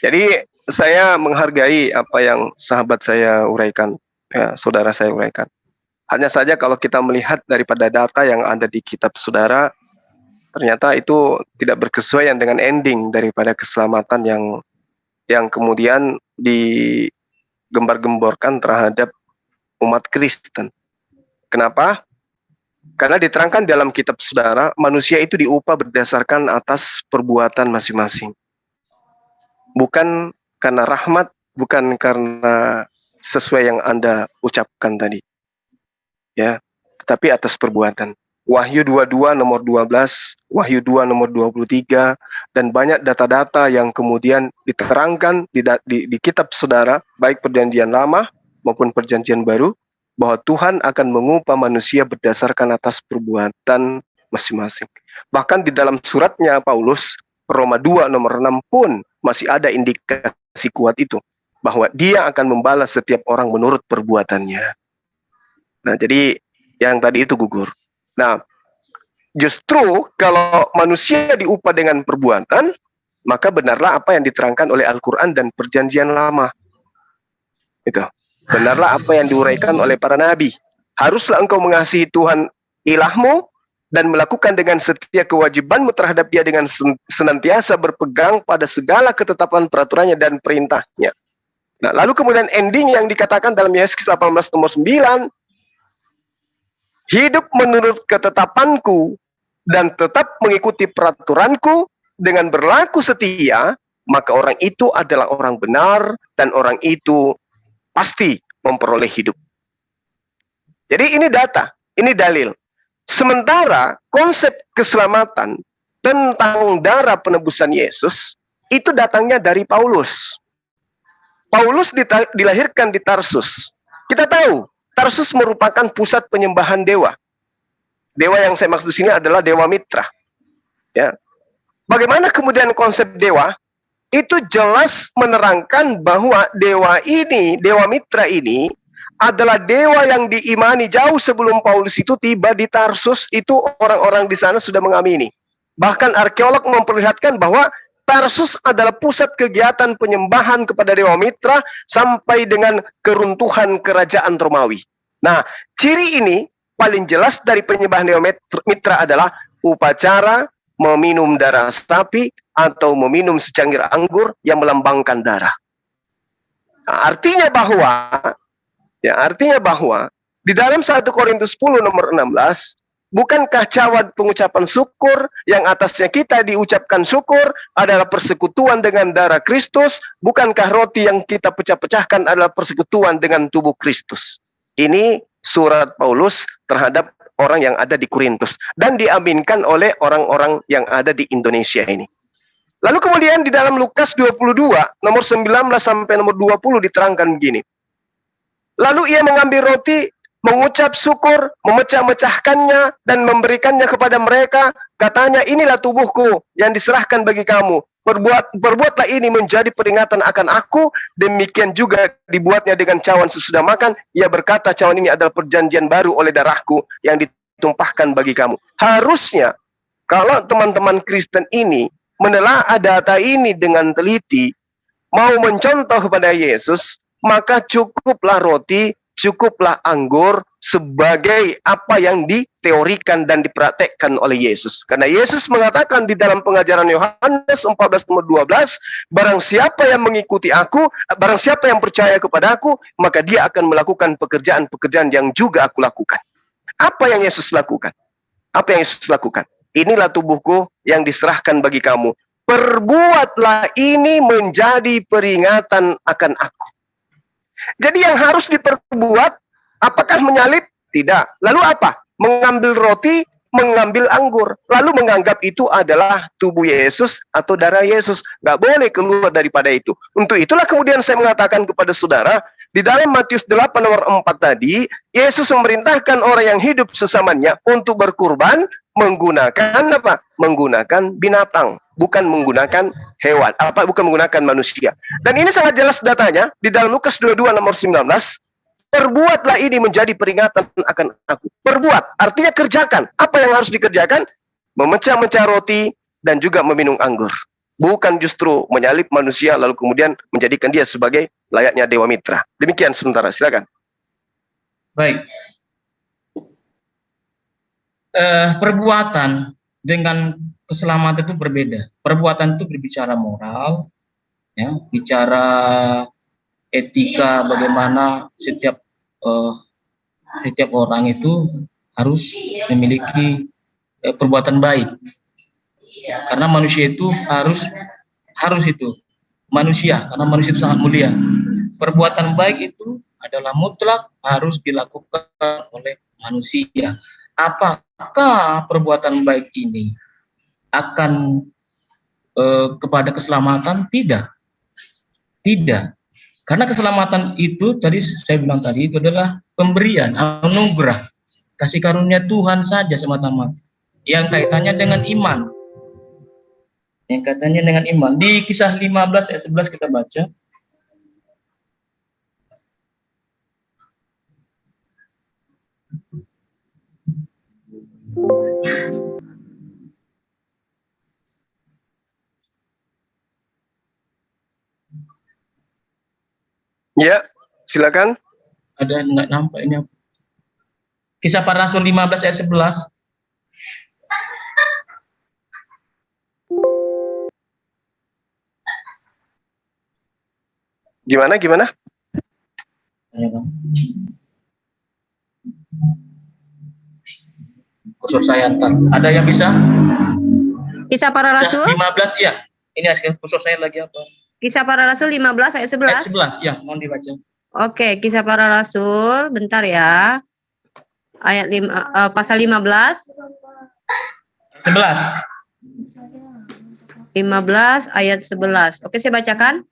Jadi saya menghargai apa yang sahabat saya uraikan, ya, saudara saya uraikan. Hanya saja kalau kita melihat daripada data yang ada di kitab saudara, ternyata itu tidak berkesesuaian dengan ending daripada keselamatan yang kemudian digembar-gemborkan terhadap umat Kristen. Kenapa? Karena diterangkan dalam kitab saudara, manusia itu diupah berdasarkan atas perbuatan masing-masing. Bukan karena rahmat, bukan karena sesuai yang Anda ucapkan tadi. Ya, tetapi atas perbuatan. Wahyu 22 nomor 12, Wahyu 2 nomor 23, dan banyak data-data yang kemudian diterangkan di kitab saudara, baik perjanjian lama maupun perjanjian baru, bahwa Tuhan akan mengupah manusia berdasarkan atas perbuatan masing-masing. Bahkan di dalam suratnya Paulus, Roma 2 nomor 6 pun masih ada indikasi kuat itu, bahwa dia akan membalas setiap orang menurut perbuatannya. Nah, jadi yang tadi itu gugur. Nah, justru kalau manusia diupah dengan perbuatan, maka benarlah apa yang diterangkan oleh Al-Quran dan perjanjian lama. Itu. Benarlah apa yang diuraikan oleh para nabi. Haruslah engkau mengasihi Tuhan ilahmu dan melakukan dengan setia kewajibanmu terhadap dia dengan senantiasa berpegang pada segala ketetapan peraturannya dan perintahnya. Nah, lalu kemudian ending yang dikatakan dalam Yeskiel 18 nomor 9, hidup menurut ketetapanku dan tetap mengikuti peraturanku dengan berlaku setia, maka orang itu adalah orang benar dan orang itu pasti memperoleh hidup. Jadi ini data, ini dalil. Sementara konsep keselamatan tentang darah penebusan Yesus itu datangnya dari Paulus. Paulus dilahirkan di Tarsus. Kita tahu, Tarsus merupakan pusat penyembahan dewa. Dewa yang saya maksud di sini adalah dewa mitra. Ya. Bagaimana kemudian konsep dewa? Itu jelas menerangkan bahwa dewa ini, dewa mitra ini, adalah dewa yang diimani jauh sebelum Paulus itu tiba di Tarsus. Itu orang-orang di sana sudah mengamini. Bahkan arkeolog memperlihatkan bahwa Tarsus adalah pusat kegiatan penyembahan kepada dewa mitra sampai dengan keruntuhan kerajaan Romawi. Nah, ciri ini paling jelas dari penyembahan dewa mitra adalah upacara meminum darah sapi atau meminum secangkir anggur yang melambangkan darah. Nah, artinya bahwa di dalam 1 Korintus 10 nomor 16, bukankah cawan pengucapan syukur yang atasnya kita diucapkan syukur adalah persekutuan dengan darah Kristus? Bukankah roti yang kita pecah-pecahkan adalah persekutuan dengan tubuh Kristus? Ini surat Paulus terhadap orang yang ada di Korintus dan diaminkan oleh orang-orang yang ada di Indonesia ini. Lalu kemudian di dalam Lukas 22 nomor 19 sampai nomor 20 diterangkan begini. Lalu ia mengambil roti, mengucap syukur, memecah-mecahkannya dan memberikannya kepada mereka. Katanya, inilah tubuhku yang diserahkan bagi kamu. Perbuatlah ini menjadi peringatan akan aku. Demikian juga dibuatnya dengan cawan sesudah makan. Ia berkata, cawan ini adalah perjanjian baru oleh darahku yang ditumpahkan bagi kamu. Harusnya kalau teman-teman Kristen ini menelaah data ini dengan teliti, mau mencontoh kepada Yesus, maka cukuplah roti, cukuplah anggur sebagai apa yang diteorikan dan dipraktekkan oleh Yesus. Karena Yesus mengatakan di dalam pengajaran Yohanes 14 nomor 12, barang siapa yang mengikuti aku, barang siapa yang percaya kepada aku, maka dia akan melakukan pekerjaan-pekerjaan yang juga aku lakukan. Apa yang Yesus lakukan? Apa yang Yesus lakukan? Inilah tubuhku yang diserahkan bagi kamu. Perbuatlah ini menjadi peringatan akan aku. Jadi yang harus diperbuat, apakah menyalib? Tidak. Lalu apa? Mengambil roti, mengambil anggur. Lalu menganggap itu adalah tubuh Yesus atau darah Yesus. Nggak boleh keluar daripada itu. Untuk itulah kemudian saya mengatakan kepada saudara, di dalam Matius 8 nomor 4 tadi, Yesus memerintahkan orang yang hidup sesamanya untuk berkurban menggunakan apa? Menggunakan binatang, bukan menggunakan hewan, bukan menggunakan manusia. Dan ini sangat jelas datanya di dalam Lukas 22 nomor 19. Perbuatlah ini menjadi peringatan akan aku. Perbuat, artinya kerjakan. Apa yang harus dikerjakan? Memecah-mecah roti dan juga meminum anggur. Bukan justru menyalib manusia lalu kemudian menjadikan dia sebagai layaknya dewa mitra. Demikian sementara, silakan. Baik. Perbuatan dengan keselamatan itu berbeda. Perbuatan itu berbicara moral, ya, bicara etika, bagaimana setiap orang itu harus memiliki perbuatan baik. Ya, karena manusia itu harus itu manusia, karena manusia itu sangat mulia. Perbuatan baik itu adalah mutlak harus dilakukan oleh manusia. Apakah perbuatan baik ini akan kepada keselamatan? Tidak. Karena keselamatan itu tadi saya bilang tadi itu adalah pemberian, anugerah, kasih karunia Tuhan saja semata-mata. Yang kaitannya dengan iman. Yang kaitannya dengan iman. Di Kisah 15 ayat 11 kita baca. Ya, Silakan. Ada nggak nampak ini apa? Kisah Para Rasul 15 ayat 11. Gimana? Ya, Bang. Kusur saya ntar. Ada yang bisa? Kisah Para Rasul? 15 ya. Ini kusur saya lagi apa? Kisah Para Rasul 15 ayat 11. Ayat 11 ya, mohon dibaca. Oke, Kisah Para Rasul, bentar ya. Ayat pasal 15. 11. 15 ayat 11. Oke, saya bacakan.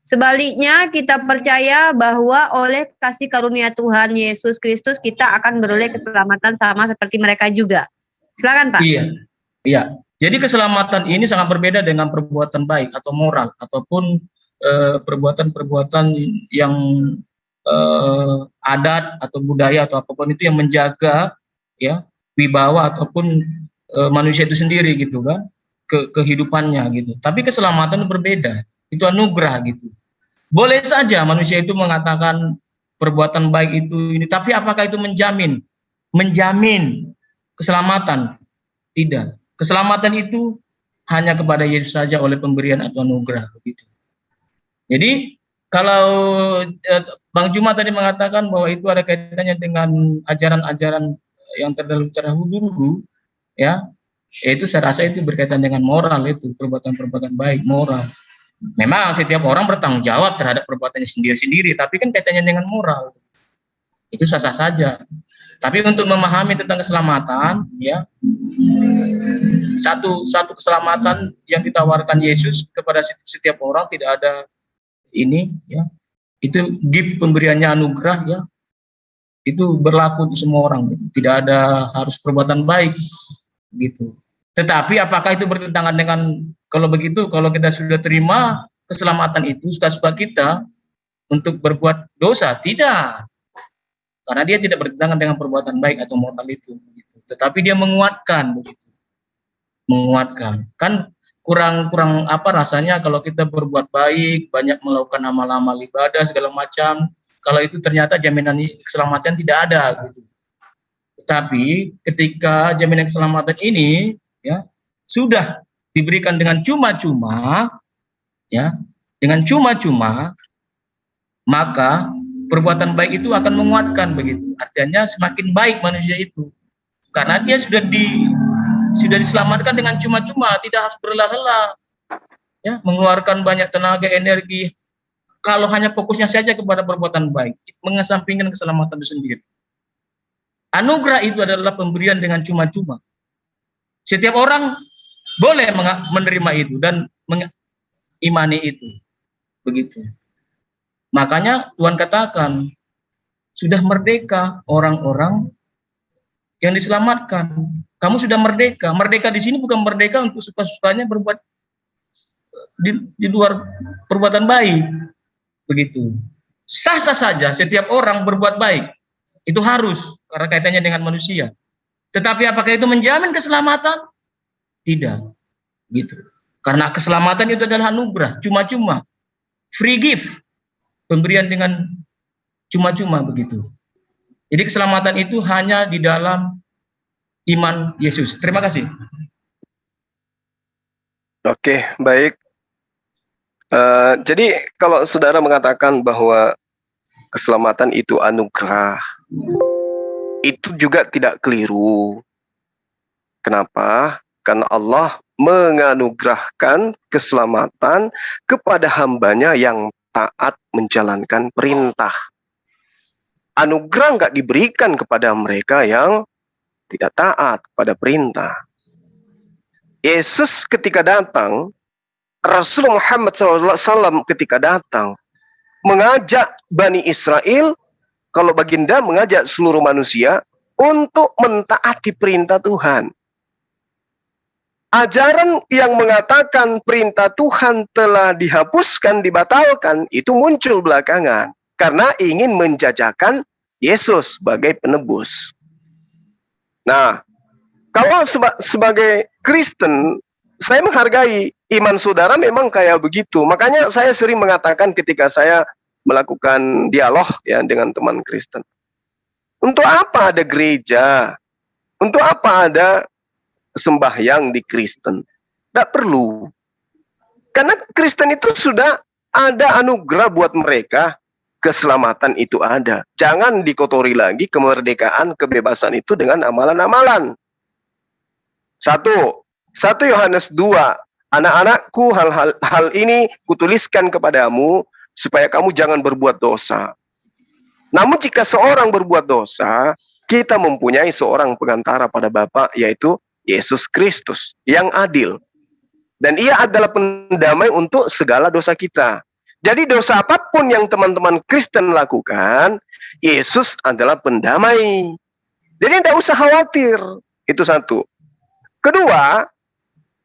Sebaliknya kita percaya bahwa oleh kasih karunia Tuhan Yesus Kristus kita akan beroleh keselamatan sama seperti mereka juga. Silakan, Pak. Iya. Jadi keselamatan ini sangat berbeda dengan perbuatan baik atau moral ataupun perbuatan-perbuatan yang adat atau budaya atau apapun itu yang menjaga ya wibawa ataupun manusia itu sendiri gitu kan, kehidupannya gitu. Tapi keselamatan berbeda, itu anugerah gitu. Boleh saja manusia itu mengatakan perbuatan baik itu ini, tapi apakah itu menjamin keselamatan? Tidak. Keselamatan itu hanya kepada Yesus saja oleh pemberian atau anugerah begitu. Jadi kalau Bang Juma tadi mengatakan bahwa itu ada kaitannya dengan ajaran-ajaran yang terdahulu dulu, ya, itu saya rasa itu berkaitan dengan moral, itu perbuatan-perbuatan baik, moral. Memang setiap orang bertanggung jawab terhadap perbuatannya sendiri-sendiri, tapi kan kaitannya dengan moral. Itu sah-sah saja. Tapi untuk memahami tentang keselamatan, ya, satu keselamatan yang ditawarkan Yesus kepada setiap orang, tidak ada ini, ya, itu gift pemberiannya anugerah, ya, itu berlaku untuk semua orang, gitu. Tidak ada harus perbuatan baik, gitu. Tetapi apakah itu bertentangan dengan, kalau begitu, kalau kita sudah terima keselamatan itu, suka-suka kita untuk berbuat dosa? Tidak. Karena dia tidak bertentangan dengan perbuatan baik atau moral itu, begitu. Tetapi dia menguatkan, begitu. Menguatkan. Kan kurang apa rasanya kalau kita berbuat baik, banyak melakukan amal-amal ibadah segala macam, kalau itu ternyata jaminan keselamatan tidak ada, gitu. Tetapi ketika jaminan keselamatan ini, ya, sudah diberikan dengan cuma-cuma, ya, dengan cuma-cuma, maka perbuatan baik itu akan menguatkan, begitu. Artinya semakin baik manusia itu, karena dia sudah diselamatkan dengan cuma-cuma, tidak harus berlelah-lelah, ya, mengeluarkan banyak tenaga, energi. Kalau hanya fokusnya saja kepada perbuatan baik, mengesampingkan keselamatan itu sendiri. Anugerah itu adalah pemberian dengan cuma-cuma. Setiap orang boleh menerima itu dan mengimani itu, begitu. Makanya Tuhan katakan, sudah merdeka orang-orang yang diselamatkan. Kamu sudah merdeka. Merdeka di sini bukan merdeka untuk suka-sukanya berbuat di luar perbuatan baik, begitu. Sah-sah saja setiap orang berbuat baik. Itu harus, karena kaitannya dengan manusia. Tetapi apakah itu menjamin keselamatan? Tidak, gitu. Karena keselamatan itu adalah anugerah, cuma-cuma, free gift. Pemberian dengan cuma-cuma, begitu. Jadi keselamatan itu hanya di dalam iman Yesus. Terima kasih. Oke, baik. Jadi kalau saudara mengatakan bahwa keselamatan itu anugerah, itu juga tidak keliru. Kenapa? Karena Allah menganugerahkan keselamatan kepada hambanya yang taat menjalankan perintah. Anugerah nggak diberikan kepada mereka yang tidak taat pada perintah. Yesus ketika datang, Rasul Muhammad SAW ketika datang, mengajak Bani Israel, kalau baginda mengajak seluruh manusia untuk mentaati perintah Tuhan. Ajaran yang mengatakan perintah Tuhan telah dihapuskan, dibatalkan, itu muncul belakangan. Karena ingin menjajakan Yesus sebagai penebus. Nah, kalau sebagai Kristen, saya menghargai iman saudara memang kayak begitu. Makanya saya sering mengatakan ketika saya melakukan dialog ya dengan teman Kristen. Untuk apa ada gereja? Untuk apa ada sembahyang di Kristen? Tidak perlu. Karena Kristen itu sudah ada anugerah buat mereka, keselamatan itu ada. Jangan dikotori lagi kemerdekaan, kebebasan itu dengan amalan-amalan. 1 Yohanes 2, anak-anakku, hal ini kutuliskan kepadamu supaya kamu jangan berbuat dosa. Namun jika seorang berbuat dosa, kita mempunyai seorang pengantara pada Bapa, yaitu Yesus Kristus yang adil. Dan ia adalah pendamai untuk segala dosa kita. Jadi dosa apapun yang teman-teman Kristen lakukan, Yesus adalah pendamai. Jadi tidak usah khawatir. Itu 1. Kedua,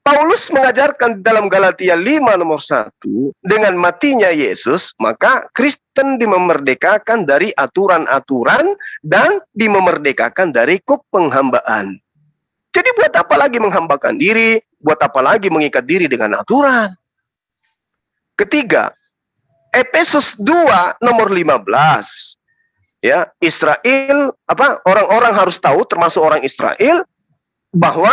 Paulus mengajarkan dalam Galatia 5 nomor 1, dengan matinya Yesus, maka Kristen dimemerdekakan dari aturan-aturan dan dimemerdekakan dari kuk penghambaan. Jadi buat apa lagi menghambakan diri? Buat apa lagi mengikat diri dengan aturan? Ketiga, Efesus 2 nomor 15. Ya, Israel, orang-orang harus tahu, termasuk orang Israel, bahwa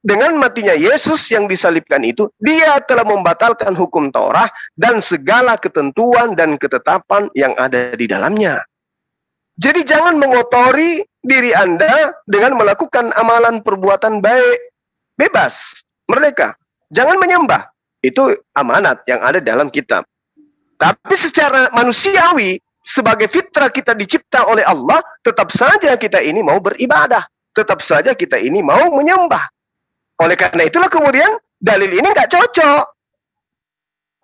dengan matinya Yesus yang disalibkan itu, dia telah membatalkan hukum Taurat dan segala ketentuan dan ketetapan yang ada di dalamnya. Jadi jangan mengotori diri Anda dengan melakukan amalan perbuatan baik. Bebas, merdeka. Jangan menyembah. Itu amanat yang ada dalam kitab. Tapi secara manusiawi, sebagai fitrah kita dicipta oleh Allah, tetap saja kita ini mau beribadah. Tetap saja kita ini mau menyembah. Oleh karena itulah kemudian dalil ini nggak cocok.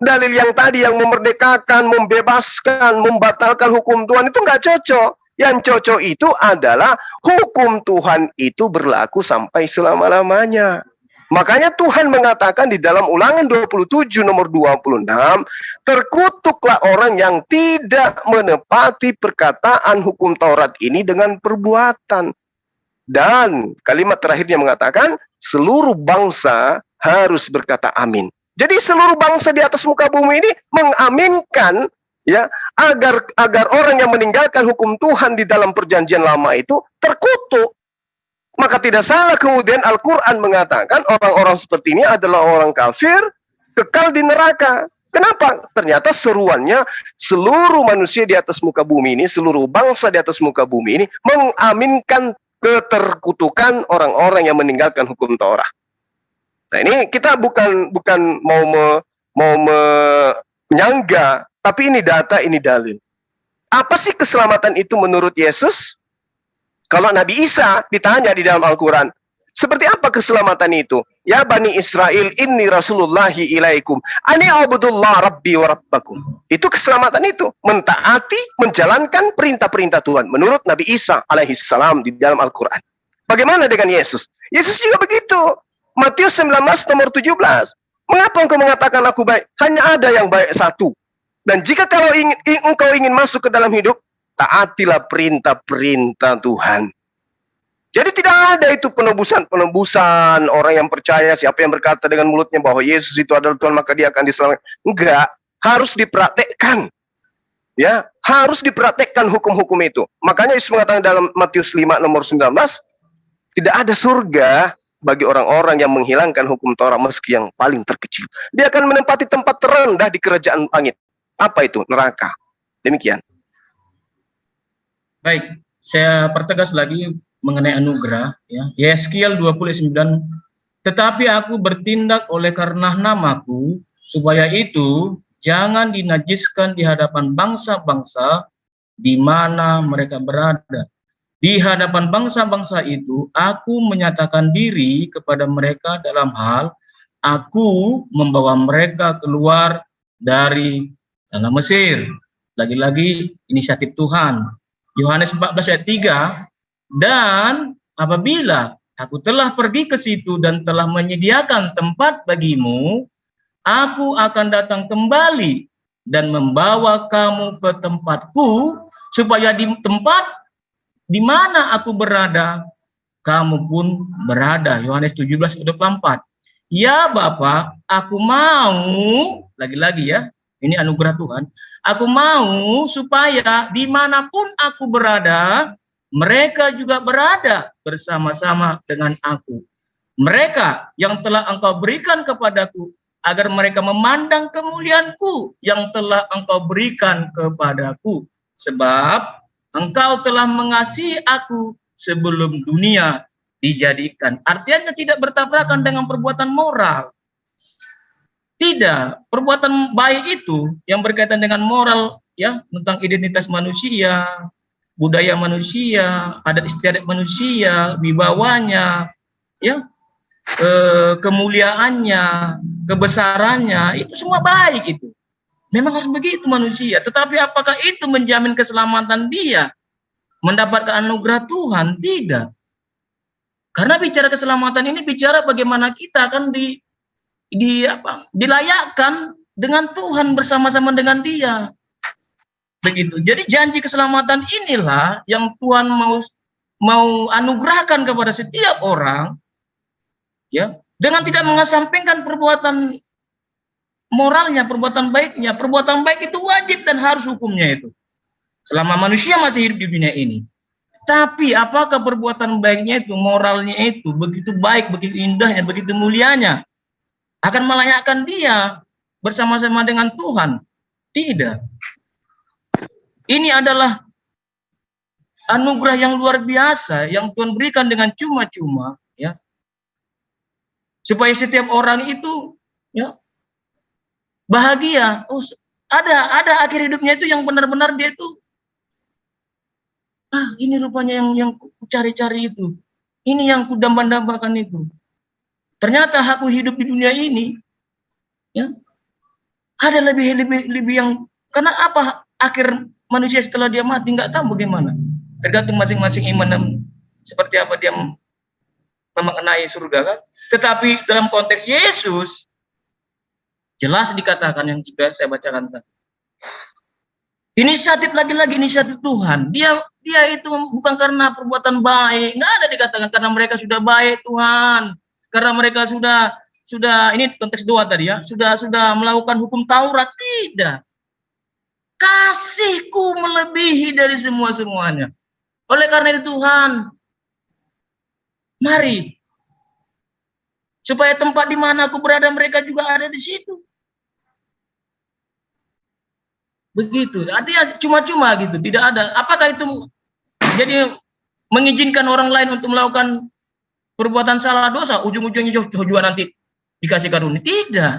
Dalil yang tadi yang memerdekakan, membebaskan, membatalkan hukum Tuhan itu nggak cocok. Yang cocok itu adalah hukum Tuhan itu berlaku sampai selama-lamanya. Makanya Tuhan mengatakan di dalam Ulangan 27 nomor 26, terkutuklah orang yang tidak menepati perkataan hukum Taurat ini dengan perbuatan. Dan kalimat terakhirnya mengatakan, seluruh bangsa harus berkata amin. Jadi seluruh bangsa di atas muka bumi ini mengaminkan ya agar orang yang meninggalkan hukum Tuhan di dalam perjanjian lama itu terkutuk. Maka tidak salah kemudian Al-Quran mengatakan orang-orang seperti ini adalah orang kafir, kekal di neraka. Kenapa? Ternyata seruannya seluruh manusia di atas muka bumi ini, seluruh bangsa di atas muka bumi ini mengaminkan keterkutukan orang-orang yang meninggalkan hukum Taurat. Nah ini kita bukan mau menyangga, tapi ini data, ini dalil. Apa sih keselamatan itu menurut Yesus? Kalau Nabi Isa ditanya di dalam Al-Quran, seperti apa keselamatan itu? Ya Bani Israel, inni rasulullahi ilaikum, ani abudullah rabbi wa rabbakum. Itu keselamatan itu, mentaati, menjalankan perintah-perintah Tuhan menurut Nabi Isa alaihissalam di dalam Al-Quran. Bagaimana dengan Yesus? Yesus juga begitu. Matius 19 nomor 17. Mengapa engkau mengatakan aku baik? Hanya ada yang baik satu. Dan jika kalau engkau ingin masuk ke dalam hidup, taatilah perintah-perintah Tuhan. Jadi tidak ada itu penebusan orang yang percaya, siapa yang berkata dengan mulutnya bahwa Yesus itu adalah Tuhan maka dia akan diselamatkan. Enggak, harus dipraktekkan. Ya, harus dipraktekkan hukum-hukum itu. Makanya Yesus mengatakan dalam Matius 5 nomor 19, tidak ada surga bagi orang-orang yang menghilangkan hukum Taurat meski yang paling terkecil. Dia akan menempati tempat terendah di kerajaan langit. Apa itu? Neraka. Demikian. Baik, saya pertegas lagi mengenai anugerah. Ya. Yeskiel 29, tetapi aku bertindak oleh karena namaku, supaya itu jangan dinajiskan di hadapan bangsa-bangsa di mana mereka berada. Di hadapan bangsa-bangsa itu, aku menyatakan diri kepada mereka dalam hal aku membawa mereka keluar dari tanah Mesir. Lagi-lagi inisiatif Tuhan. Yohanes 14 ayat 3, dan apabila aku telah pergi ke situ dan telah menyediakan tempat bagimu, aku akan datang kembali dan membawa kamu ke tempatku, supaya di tempat di mana aku berada, kamu pun berada. Yohanes 17:24. Ya Bapa, aku mau, lagi-lagi ya, Ini anugerah Tuhan. Aku mau supaya dimanapun aku berada, mereka juga berada bersama-sama dengan aku. Mereka yang telah Engkau berikan kepadaku, agar mereka memandang kemuliaanku yang telah Engkau berikan kepadaku. Sebab Engkau telah mengasihi aku sebelum dunia dijadikan. Artinya tidak bertabrakan dengan perbuatan moral. Tidak, perbuatan baik itu yang berkaitan dengan moral, ya, tentang identitas manusia, budaya manusia, adat istiadat manusia, wibawanya, ya, kemuliaannya, kebesarannya, itu semua baik itu. Memang harus begitu manusia. Tetapi apakah itu menjamin keselamatan dia mendapatkan anugerah Tuhan? Tidak. Karena bicara keselamatan ini bicara bagaimana kita akan dilayakkan dengan Tuhan bersama-sama dengan Dia. Begitu. Jadi janji keselamatan inilah yang Tuhan mau anugerahkan kepada setiap orang, ya, dengan tidak mengesampingkan perbuatan moralnya, perbuatan baiknya. Perbuatan baik itu wajib dan harus hukumnya itu, selama manusia masih hidup di dunia ini. Tapi apakah perbuatan baiknya itu, moralnya itu begitu baik, begitu indahnya, begitu mulianya, akan melayakkan dia bersama-sama dengan Tuhan? Tidak. Ini adalah anugerah yang luar biasa yang Tuhan berikan dengan cuma-cuma, ya, supaya setiap orang itu, ya, bahagia. Oh, ada akhir hidupnya itu yang benar-benar dia itu, ini rupanya yang ku cari-cari itu, ini yang ku damba-dambakan itu. Ternyata aku hidup di dunia ini, ya, ada lebih yang, karena apa akhir manusia setelah dia mati nggak tahu bagaimana. Tergantung masing-masing iman seperti apa dia memaknai surga, kan. Tetapi dalam konteks Yesus jelas dikatakan yang sudah saya bacakan tadi. Inisiatif, lagi-lagi inisiatif Tuhan. Dia itu bukan karena perbuatan baik, nggak ada dikatakan karena mereka sudah baik Tuhan. Karena mereka sudah ini konteks doa tadi, ya, sudah melakukan hukum Taurat. Tidak. Kasihku melebihi dari semuanya. Oleh karena itu Tuhan, mari supaya tempat di mana aku berada mereka juga ada di situ. Begitu. Artinya cuma-cuma gitu, tidak ada. Apakah itu jadi mengizinkan orang lain untuk melakukan perbuatan salah dosa, ujung-ujungnya juga nanti dikasih karunia? Tidak.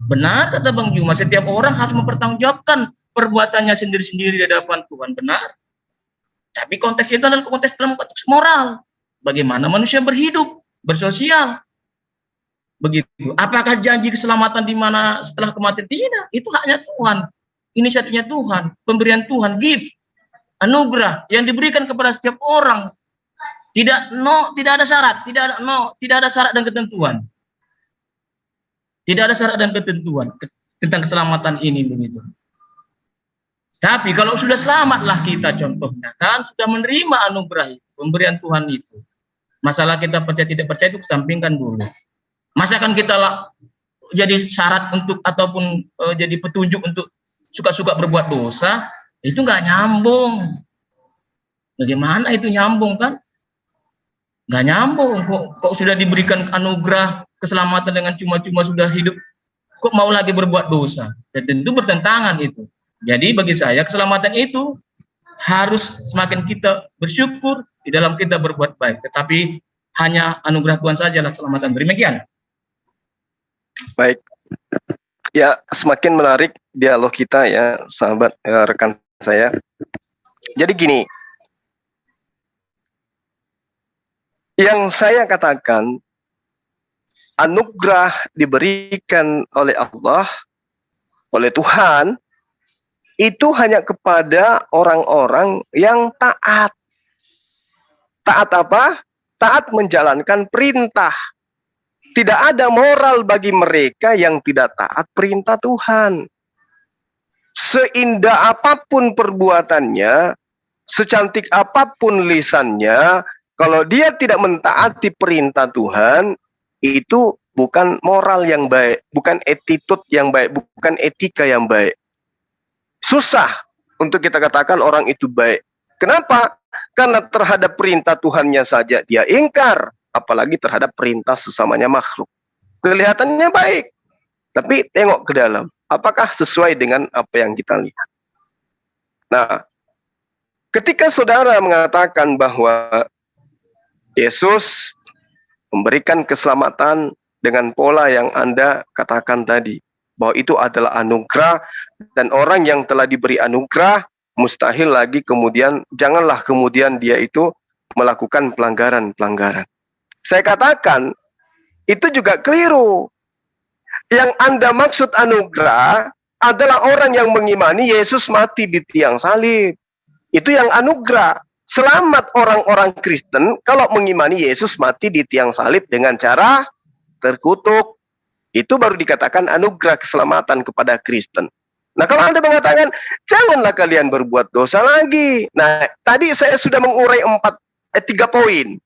Benar kata Bang Juma, setiap orang harus mempertanggungjawabkan perbuatannya sendiri-sendiri di hadapan Tuhan. Benar. Tapi konteks itu adalah dalam konteks moral. Bagaimana manusia berhidup, bersosial. Begitu. Apakah janji keselamatan di mana setelah kematian? Tidak. Itu haknya Tuhan. Inisiatifnya Tuhan, pemberian Tuhan, gift, anugerah yang diberikan kepada setiap orang. Tidak ada syarat, tidak ada syarat dan ketentuan. Tidak ada syarat dan ketentuan tentang keselamatan ini, begitu. Tapi kalau sudah selamatlah kita, contohnya kan sudah menerima anugerah itu, pemberian Tuhan itu. Masalah kita percaya tidak percaya itu kesampingkan dulu. Masakan kita jadi syarat untuk ataupun jadi petunjuk untuk suka-suka berbuat dosa, itu nggak nyambung. Bagaimana itu nyambung, kan? Nggak nyambung. Kok sudah diberikan anugerah keselamatan dengan cuma-cuma sudah hidup, kok mau lagi berbuat dosa? Dan tentu bertentangan itu. Jadi bagi saya keselamatan itu harus semakin kita bersyukur di dalam kita berbuat baik. Tetapi hanya anugerah Tuhan sajalah keselamatan. Demikian. Baik. Ya, semakin menarik dialog kita, ya, sahabat, rekan saya. Jadi gini, yang saya katakan, anugerah diberikan oleh Allah, oleh Tuhan, itu hanya kepada orang-orang yang taat. Taat apa? Taat menjalankan perintah. Tidak ada moral bagi mereka yang tidak taat perintah Tuhan. Seindah apapun perbuatannya, secantik apapun lisannya, kalau dia tidak mentaati perintah Tuhan, itu bukan moral yang baik, bukan attitude yang baik, bukan etika yang baik. Susah untuk kita katakan orang itu baik. Kenapa? Karena terhadap perintah Tuhannya saja dia ingkar, apalagi terhadap perintah sesamanya makhluk. Kelihatannya baik, tapi tengok ke dalam, apakah sesuai dengan apa yang kita lihat. Nah, ketika saudara mengatakan bahwa Yesus memberikan keselamatan dengan pola yang Anda katakan tadi, bahwa itu adalah anugerah, dan orang yang telah diberi anugerah mustahil lagi kemudian, janganlah kemudian dia itu melakukan pelanggaran-pelanggaran. Saya katakan itu juga keliru. Yang Anda maksud anugerah adalah orang yang mengimani Yesus mati di tiang salib. Itu yang anugerah. Selamat orang-orang Kristen kalau mengimani Yesus mati di tiang salib dengan cara terkutuk. Itu baru dikatakan anugerah keselamatan kepada Kristen. Nah, kalau Anda mengatakan, janganlah kalian berbuat dosa lagi. Nah, tadi saya sudah mengurai 3 poin.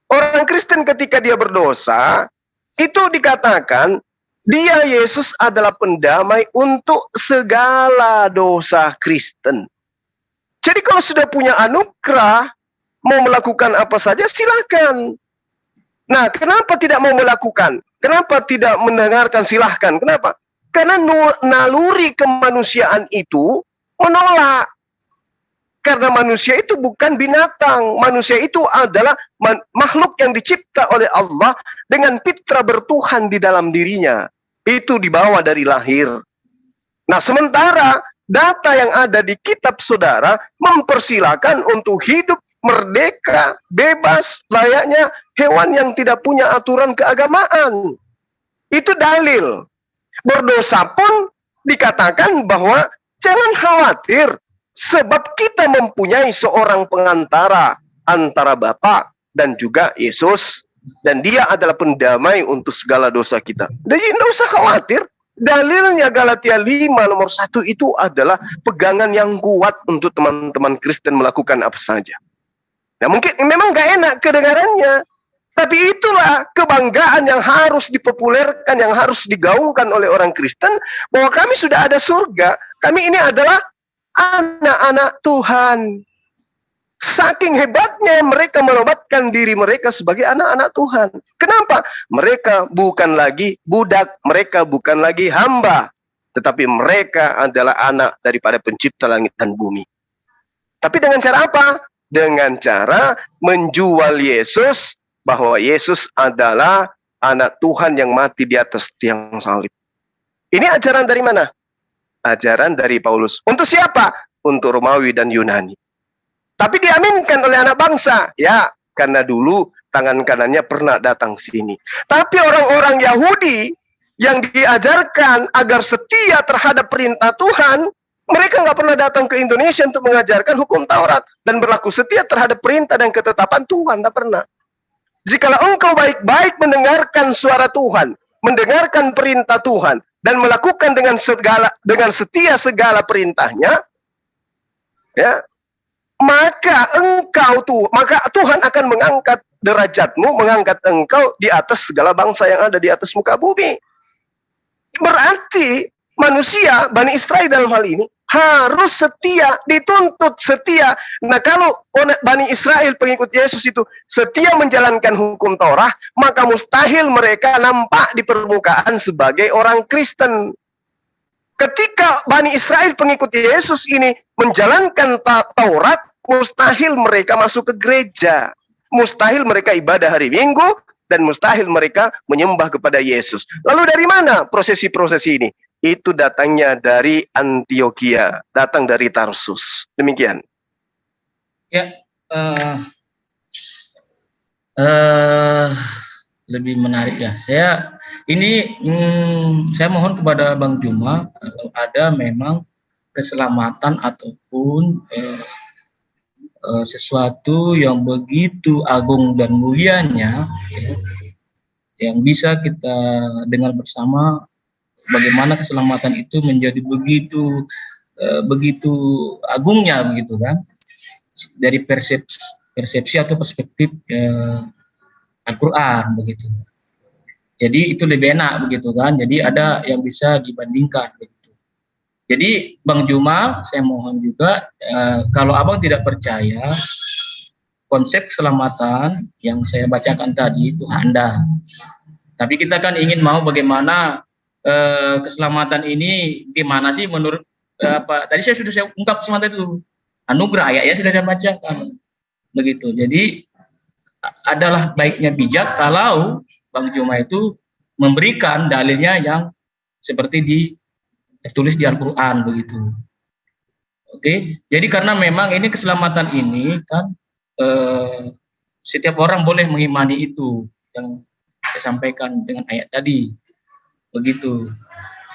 Orang Kristen ketika dia berdosa, itu dikatakan, dia Yesus adalah pendamai untuk segala dosa Kristen. Jadi kalau sudah punya anugerah, mau melakukan apa saja silakan. Nah, kenapa tidak mau melakukan? Kenapa tidak mendengarkan? Silahkan. Kenapa? Karena naluri kemanusiaan itu menolak. Karena manusia itu bukan binatang. Manusia itu adalah makhluk yang dicipta oleh Allah dengan fitrah bertuhan di dalam dirinya. Itu dibawa dari lahir. Nah, sementara data yang ada di kitab saudara mempersilahkan untuk hidup merdeka, bebas, layaknya hewan yang tidak punya aturan keagamaan. Itu dalil. Berdosa pun dikatakan bahwa jangan khawatir, sebab kita mempunyai seorang pengantara antara Bapa dan juga Yesus, dan dia adalah pendamai untuk segala dosa kita. Jadi tidak usah khawatir. Dalilnya Galatia 5 nomor 1 itu adalah pegangan yang kuat untuk teman-teman Kristen melakukan apa saja. Nah, mungkin memang gak enak kedengarannya, tapi itulah kebanggaan yang harus dipopulerkan, yang harus digaungkan oleh orang Kristen, bahwa kami sudah ada surga. Kami ini adalah anak-anak Tuhan. Saking hebatnya mereka menobatkan diri mereka sebagai anak-anak Tuhan. Kenapa? Mereka bukan lagi budak, mereka bukan lagi hamba, tetapi mereka adalah anak daripada pencipta langit dan bumi. Tapi dengan cara apa? Dengan cara menjual Yesus, bahwa Yesus adalah anak Tuhan yang mati di atas tiang salib. Ini ajaran dari mana? Ajaran dari Paulus. Untuk siapa? Untuk Romawi dan Yunani. Tapi diaminkan oleh anak bangsa. Ya, karena dulu tangan kanannya pernah datang sini. Tapi orang-orang Yahudi yang diajarkan agar setia terhadap perintah Tuhan, mereka nggak pernah datang ke Indonesia untuk mengajarkan hukum Taurat dan berlaku setia terhadap perintah dan ketetapan Tuhan. Nggak pernah. Jikalau engkau baik-baik mendengarkan suara Tuhan, mendengarkan perintah Tuhan, dan melakukan dengan setia segala perintahnya, ya, maka Tuhan akan mengangkat derajatmu, mengangkat engkau di atas segala bangsa yang ada di atas muka bumi. Berarti manusia, Bani Israel dalam hal ini, harus setia, dituntut setia. Nah, kalau Bani Israel pengikut Yesus itu setia menjalankan hukum Taurat, maka mustahil mereka nampak di permukaan sebagai orang Kristen. Ketika Bani Israel pengikut Yesus ini menjalankan Taurat, mustahil mereka masuk ke gereja. Mustahil mereka ibadah hari Minggu, dan mustahil mereka menyembah kepada Yesus. Lalu dari mana prosesi-prosesi ini? Itu datangnya dari Antioquia, datang dari Tarsus. Demikian. Ya, lebih menarik ya. Saya mohon kepada Bang Juma, kalau ada memang keselamatan ataupun sesuatu yang begitu agung dan mulianya, ya, yang bisa kita dengar bersama, bagaimana keselamatan itu menjadi begitu agungnya, begitu kan, dari persepsi atau perspektif Al-Quran, begitu. Jadi itu lebih enak begitu kan. Jadi ada yang bisa dibandingkan begitu. Jadi Bang Juma, saya mohon juga kalau Abang tidak percaya konsep keselamatan yang saya bacakan tadi itu Anda. Tapi kita kan ingin mau bagaimana keselamatan ini gimana sih menurut tadi saya ungkap keselamatan itu anugerah ya sudah saya bacakan begitu. Jadi adalah baiknya bijak kalau Bang Juma itu memberikan dalilnya yang seperti tertulis di Al-Quran begitu. Oke, jadi karena memang ini keselamatan ini kan setiap orang boleh mengimani itu yang saya sampaikan dengan ayat tadi begitu.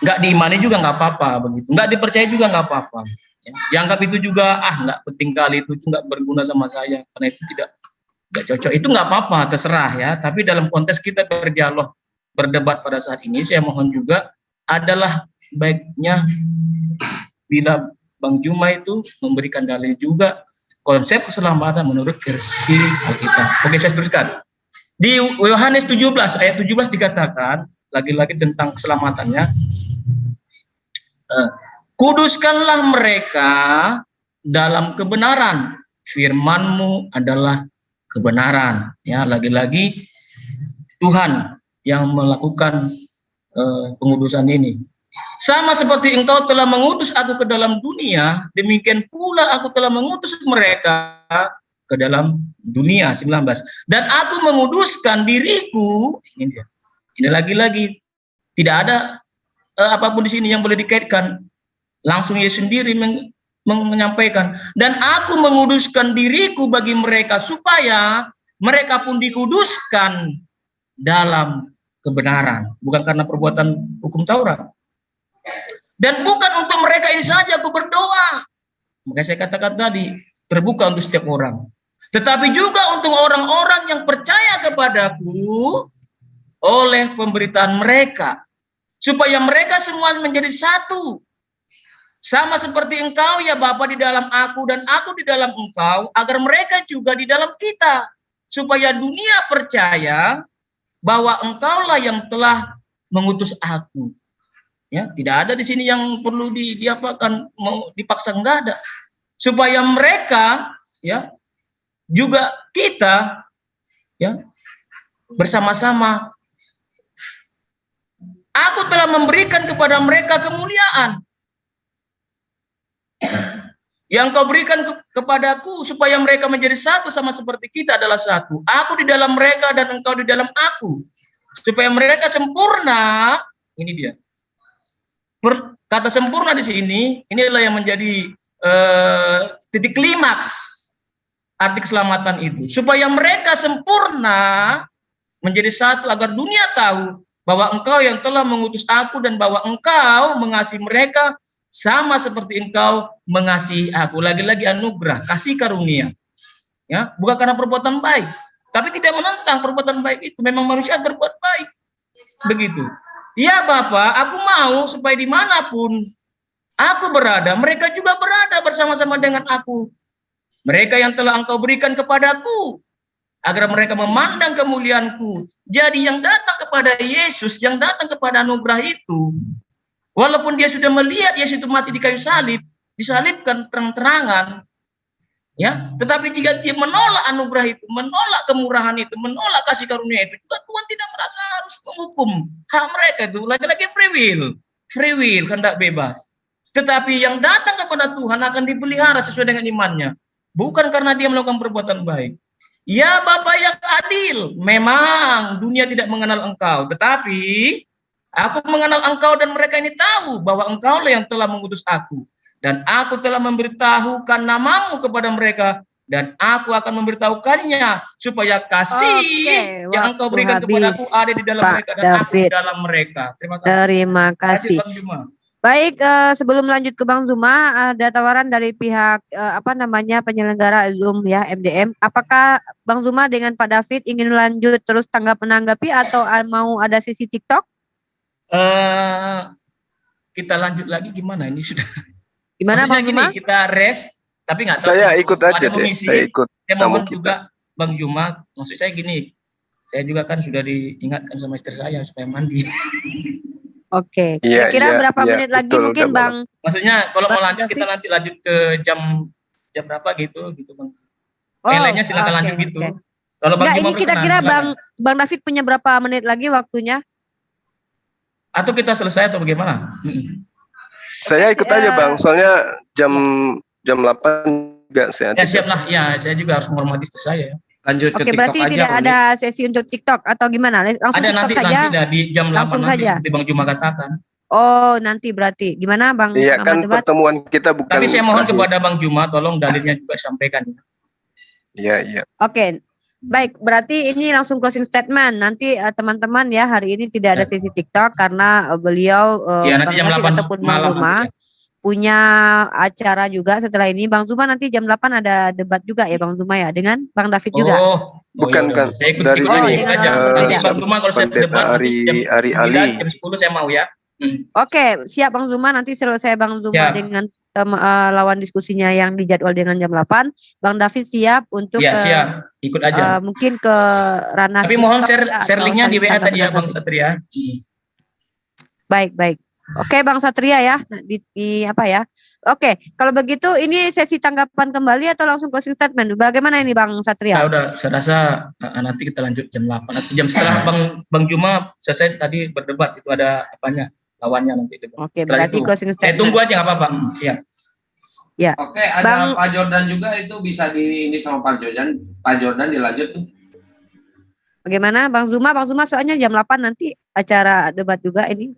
Nggak diimani juga nggak apa-apa begitu, nggak dipercaya juga nggak apa-apa. Ya. Dianggap itu juga nggak penting kali, itu nggak berguna sama saya karena itu tidak cocok, itu nggak apa-apa, terserah ya. Tapi dalam konteks kita berdialog, berdebat pada saat ini, saya mohon juga adalah baiknya bila Bang Juma itu memberikan dalil juga konsep keselamatan menurut versi Alkitab. Oke, saya teruskan. Di Yohanes 17 ayat 17 dikatakan lagi-lagi tentang keselamatannya. Kuduskanlah mereka dalam kebenaran, firman-Mu adalah kebenaran. Ya, lagi-lagi Tuhan yang melakukan pengudusan ini. Sama seperti Engkau telah mengutus aku ke dalam dunia, demikian pula aku telah mengutus mereka ke dalam dunia. 19. Dan aku menguduskan diriku. Ini dia. Ini lagi-lagi tidak ada apapun di sini yang boleh dikaitkan. Langsung Yesus sendiri menyampaikan, dan aku menguduskan diriku bagi mereka supaya mereka pun dikuduskan dalam kebenaran, bukan karena perbuatan hukum Taurat. Dan bukan untuk mereka ini saja aku berdoa. Makanya saya katakan tadi, terbuka untuk setiap orang. Tetapi juga untuk orang-orang yang percaya kepadaku oleh pemberitaan mereka, supaya mereka semua menjadi satu. Sama seperti Engkau ya Bapa di dalam aku dan aku di dalam Engkau, agar mereka juga di dalam kita, supaya dunia percaya bahwa Engkaulah yang telah mengutus aku. Ya, tidak ada di sini yang perlu diapakan, mau dipaksa, enggak ada. Supaya mereka ya juga kita ya bersama-sama. Aku telah memberikan kepada mereka kemuliaan yang Kau berikan kepadaku, supaya mereka menjadi satu sama seperti kita adalah satu. Aku di dalam mereka dan Engkau di dalam aku, supaya mereka sempurna. Ini dia. Kata sempurna di sini, inilah yang menjadi titik klimaks arti keselamatan itu. Supaya mereka sempurna menjadi satu, agar dunia tahu bahwa Engkau yang telah mengutus aku dan bahwa Engkau mengasihi mereka sama seperti Engkau mengasihi aku. Lagi-lagi anugerah, kasih karunia. Ya, bukan karena perbuatan baik, tapi tidak menentang perbuatan baik itu. Memang manusia berbuat baik. Begitu. Ya Bapak, aku mau supaya dimanapun aku berada, mereka juga berada bersama-sama dengan aku. Mereka yang telah Engkau berikan kepadaku, agar mereka memandang kemuliaanku. Jadi yang datang kepada Yesus, yang datang kepada anugerah itu, walaupun dia sudah melihat Yesus itu mati di kayu salib, disalibkan terang-terangan, ya, tetapi jika dia menolak anugerah itu, menolak kemurahan itu, menolak kasih karunia itu, juga Tuhan tidak merasa harus menghukum hak mereka itu. Lagi-lagi free will, kehendak bebas. Tetapi yang datang kepada Tuhan akan dipelihara sesuai dengan imannya, bukan karena dia melakukan perbuatan baik. Ya Bapa yang adil, memang dunia tidak mengenal Engkau, tetapi aku mengenal Engkau dan mereka ini tahu bahwa Engkaulah yang telah mengutus aku. Dan aku telah memberitahukan namamu kepada mereka. Dan aku akan memberitahukannya supaya kasih yang Engkau berikan kepadaku ada di dalam mereka dan aku di dalam mereka. Terima kasih. Terima kasih. Bang Juma. Baik, sebelum lanjut ke Bang Zuma, ada tawaran dari pihak penyelenggara Zoom ya, MDM. Apakah Bang Zuma dengan Pak David ingin lanjut terus menanggapi atau mau ada sisi TikTok? Kita lanjut lagi gimana ini sudah? Gimana Bang Juma? Kita rest, tapi nggak tahu. Saya ikut aja deh. Saya ikut. Saya mohon juga Bang Juma, maksud saya gini, Saya juga kan sudah diingatkan sama istri saya supaya mandi. Oke. Iya, Kira-kira iya, berapa iya, menit lagi betul, mungkin udah Bang? Maksudnya kalau mau Bang lanjut David? kita nanti lanjut ke jam berapa gitu Bang. Oh, Yang lainnya silakan oke, lanjut gitu. oke. Kalau Bang Enggak, Juma ini kira-kira berkenan, silakan. Bang David punya berapa menit lagi waktunya? Atau kita selesai atau bagaimana? Saya ikut aja Bang, soalnya jam Iya. 8 enggak saya. Ya siap lah, ya saya juga harus menghormati istri saya. Lanjut ke Oke, TikTok berarti aja. tidak Uni. ada sesi untuk TikTok atau gimana? Langsung Ada TikTok nanti saja. dah di jam 8 Langsung nanti saja. seperti Bang Juma katakan. Oh, nanti berarti. Gimana Bang Iya kan Ahmad Debat? pertemuan kita bukan. Tapi saya mohon terakhir. kepada Bang Juma tolong dalilnya juga sampaikan. Iya, iya. Oke. Baik, berarti ini langsung closing statement. Nanti teman-teman ya, hari ini tidak ada sesi TikTok karena beliau Ya nanti jam Bang David 8 ataupun Bang malam Zuma nanti, ya. punya acara juga setelah ini. Bang Zuma nanti jam 8 ada debat juga ya Bang Zuma ya dengan Bang David juga. Bukan, ya udah. kan. Saya ikut Dari aja, ini, ikut aja. dengan orang Nanti berbeda. Bang Juma kalau saya Pendeta debat nanti jam Ari 9, Ali. jam 10 saya mau ya. Oke, siap Bang Zuma. Nanti selesai Bang Zuma Ya. dengan lawan diskusinya yang dijadwal dengan jam 8. Bang David siap untuk Ya siap, ikut aja. mungkin ke ranah Tapi mohon TikTok ya, share atau linknya di saling WA tanggapan tadi ya Bang David. Satria. Baik. Oke Bang Satria ya, di apa ya? Oke, kalau begitu ini sesi tanggapan kembali atau langsung closing statement? Bagaimana ini Bang Nah, Satria? udah, saya rasa nanti kita lanjut jam 8. Nanti jam setelah Bang Juma selesai tadi berdebat itu ada apanya? Lawannya nanti debat. Oke, Setelah berarti itu, closing saya statement. tunggu aja nggak apa-apa. Siap. Ya. Oke, ada Bang- Pak Jordan juga itu bisa di ini sama Pak Jordan. Pak Jordan dilanjut tuh. Bagaimana Bang Zuma? Bang Zuma soalnya jam 8 nanti acara debat juga ini.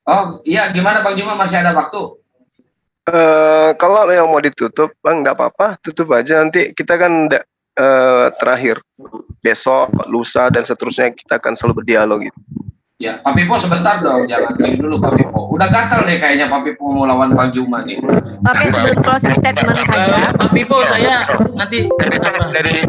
Oh iya, gimana Bang Juma, masih ada waktu? Kalau yang mau ditutup, Bang, nggak apa-apa, tutup aja. Nanti kita kan terakhir besok, lusa dan seterusnya kita akan selalu berdialog gitu. Ya, Pak Pipo sebentar dong, jangan diam dulu Pak Pipo. Udah gatal nih kayaknya Pak Pipo mau lawan Bang Juma nih. Oke, sebelum closing statement saja. Pak Pipo saya nanti Dari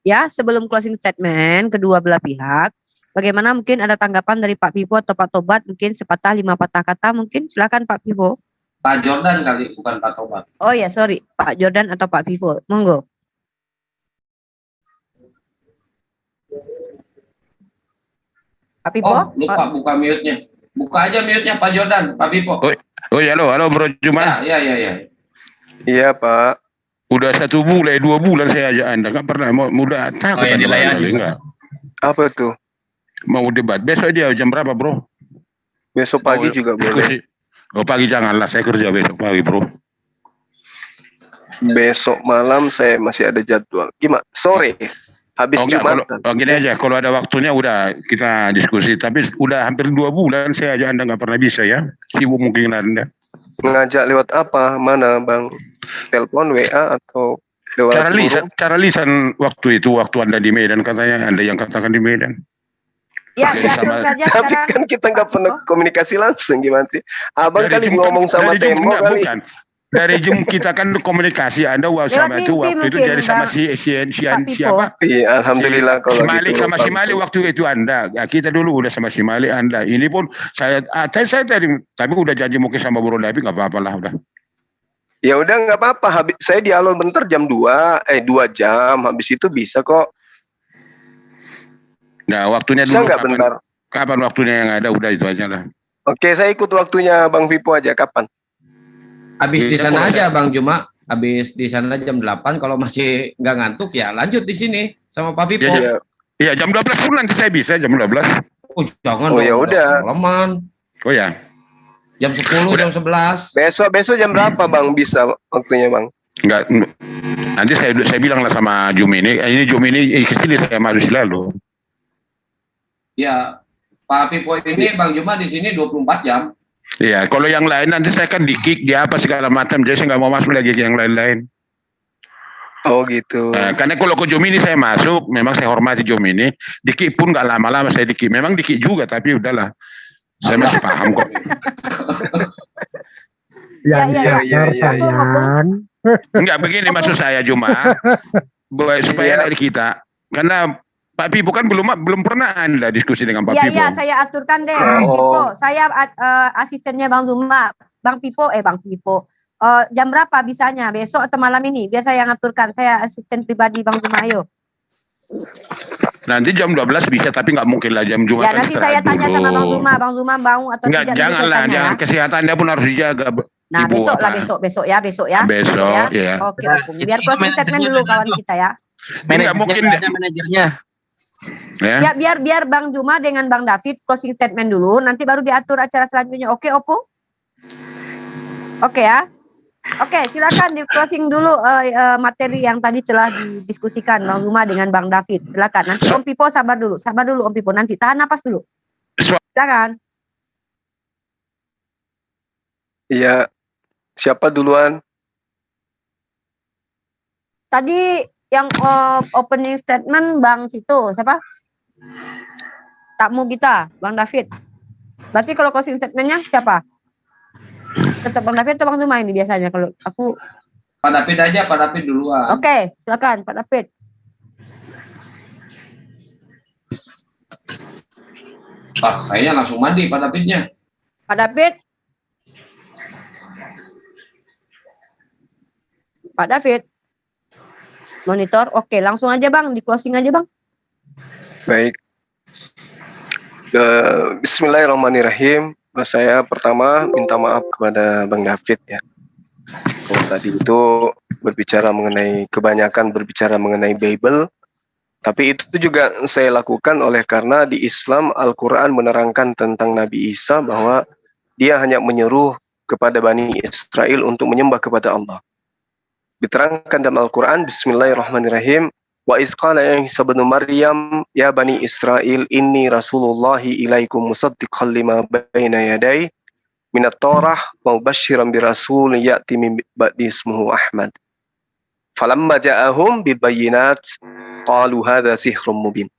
Ya, sebelum closing statement kedua belah pihak, bagaimana mungkin ada tanggapan dari Pak Pipo atau Pak Tobat, mungkin sepatah 5 patah kata mungkin, silakan Pak Pipo. Pak Jordan kali, bukan Pak Tobat. Oh ya, sorry, Pak Jordan atau Pak Pipo, monggo. Pak Pipo? Oh, lupa buka mute-nya. Buka aja mute-nya Pak Jordan, Pak Pipo. Oh ya, halo Bro Juma. Ya. Iya, Pak. Udah 1 bulan, 2 bulan saya ajak Anda, kan pernah mau mudah takut yang Anda dilayani. barangkali, enggak? Apa tuh? Mau debat besok dia jam berapa, Bro? Besok pagi juga boleh. Diskusi. Oh, pagi janganlah, saya kerja besok pagi, Bro. Besok malam saya masih ada jadwal. Gimana? Sore. Habis Oh, enggak, Jumatan. gini aja, kalau ada waktunya udah kita diskusi. Tapi udah hampir 2 bulan saya ajak Anda nggak pernah bisa ya. Sibuk mungkin Anda. Ngajak lewat apa? Mana, Bang? Telepon, WA atau lewat Cara lisan waktu itu, waktu Anda di Medan katanya, Anda yang katakan di Medan. Ya, Jadi diatur sama- saja Tapi sekarang. kan kita nggak pernah komunikasi langsung, gimana sih? Abang Dari kali Zoom ngomong sama dari Zoom, tembok enggak, kali. bukan. Dari Zoom kita kan komunikasi, Anda sama mimpi itu waktu itu mungkin, dari sama Bang. siapa? Pipo. Iya, alhamdulillah kalau Si Malik gitu. sama si Malik waktu itu Anda. Ya, kita dulu udah sama si Malik Anda. Ini pun saya tadi tapi udah janji mungkin sama Bro David nggak apa-apa lah udah. Ya udah nggak apa-apa. Saya dialog bentar jam 2 jam. Habis itu bisa kok. Nah, waktunya Bisa dulu nggak bentar? kapan waktunya yang ada udah itu aja lah. Oke, saya ikut waktunya Bang Pipo aja. Kapan? Habis di Iya, sana boleh. aja Bang Juma. Habis di sana jam 8, kalau masih nggak ngantuk ya lanjut di sini sama Pak Pipo. Iya, Iya, jam 12 pun nanti saya bisa jam 12. Oh, jangan Oh, dong, ya udah. Malaman. Oh ya. Jam 10, jam 11. Besok jam berapa Bang bisa waktunya Bang? Enggak. Nanti saya bilang lah sama Jum ini kesini saya maju selalu. Ya, Pak Pipo ini Bang Juma di sini 24 jam. Iya, kalau yang lain nanti saya kan di-kick dia apa segala macam, jadi saya nggak mau masuk lagi ke yang lain-lain. Oh gitu. Karena kalau ke Jom ini saya masuk, memang saya hormati Jom ini. Dikit pun nggak lama-lama saya dikit. Memang dikit juga, tapi udahlah. Saya masih paham kok. Ya, Enggak begini maksud saya Juma. Supaya dari kita. Karena Pak Pipo kan belum pernah Anda diskusi dengan Pak Pipo. Iya, saya aturkan deh Bang Pipo. Saya asistennya Bang Zuma. Bang Pipo. Jam berapa bisanya? Besok atau malam ini? Biar saya yang aturkan. Saya asisten pribadi Bang Zuma. Ayo. Nanti jam 12 bisa, tapi nggak mungkin lah jam Jumat. Ya nanti saya tanya sama Bang Zuma mau atau Enggak, tidak. janganlah, jangan. Ya. Kesehatannya pun harus dijaga. Nah, Ibu, besok lah, apa? besok ya. Besok, ya. Oke, biar closing statement dulu kawan kita ya. Nggak mungkin. Manajernya. Ya, biar Bang Juma dengan Bang David closing statement dulu, nanti baru diatur acara selanjutnya. Oke, Opu? Oke ya. Oke, silakan di closing dulu materi yang tadi telah didiskusikan Bang Juma dengan Bang David. Silakan. Nanti Om Pipo sabar dulu Om Pipo. Nanti tahan napas dulu. Silakan. Iya, siapa duluan? Tadi yang opening statement Bang Cito, siapa? Takmu kita, Bang David. Berarti kalau closing statementnya siapa? Tetap Bang David atau Bang Zuma ini biasanya kalau aku? Pak David aja, Pak David duluan. Oke, silakan Pak David. Pak, kayaknya langsung mandi Pak Davidnya. Pak David. Pak David. Monitor. Oke, langsung aja Bang, di closing aja Bang. Baik. Bismillahirrahmanirrahim. Saya pertama minta maaf kepada Bang David ya. Kalau tadi itu kebanyakan berbicara mengenai Bible, tapi itu juga saya lakukan oleh karena di Islam Al-Quran menerangkan tentang Nabi Isa bahwa dia hanya menyeru kepada Bani Israel untuk menyembah kepada Allah. Diterangkan dalam Al-Quran, Bismillahirrahmanirrahim, wa izqala Isa bin Maryam ya Bani Israel inni rasulullahi ilaikum musaddiqan lima baina yaday minat Torah wa mubasysyiran bi rasul ya'ti min ba'di ismuhu Ahmad. Falamma ja'ahum bil bayyinat qalu hadza sihrun mubin.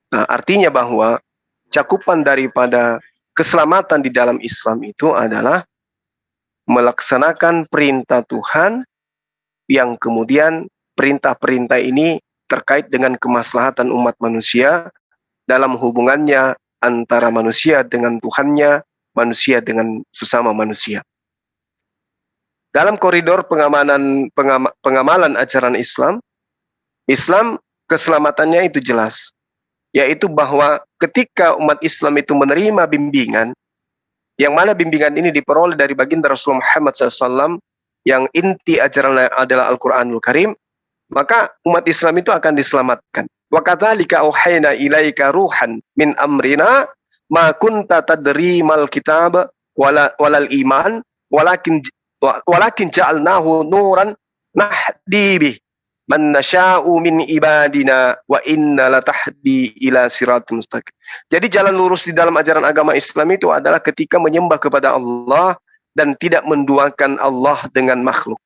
Nah, artinya bahwa cakupan daripada keselamatan di dalam Islam itu adalah melaksanakan perintah Tuhan yang kemudian perintah-perintah ini terkait dengan kemaslahatan umat manusia dalam hubungannya antara manusia dengan Tuhannya, manusia dengan sesama manusia. Dalam koridor pengamalan ajaran Islam keselamatannya itu jelas, yaitu bahwa ketika umat Islam itu menerima bimbingan, yang mana bimbingan ini diperoleh dari baginda Rasulullah Muhammad SAW, yang inti ajaran adalah Al-Quranul Karim, maka umat Islam itu akan diselamatkan. Wa kadzalika auhayna ilaika ruhan min amrina ma kunta tadri mal kitab walal iman walakin ja'alnahu nuran nahdi bih man nasha'u min ibadina wa inna latahdi ila siratal mustaqim. Jadi jalan lurus di dalam ajaran agama Islam itu adalah ketika menyembah kepada Allah dan tidak menduakan Allah dengan makhluk.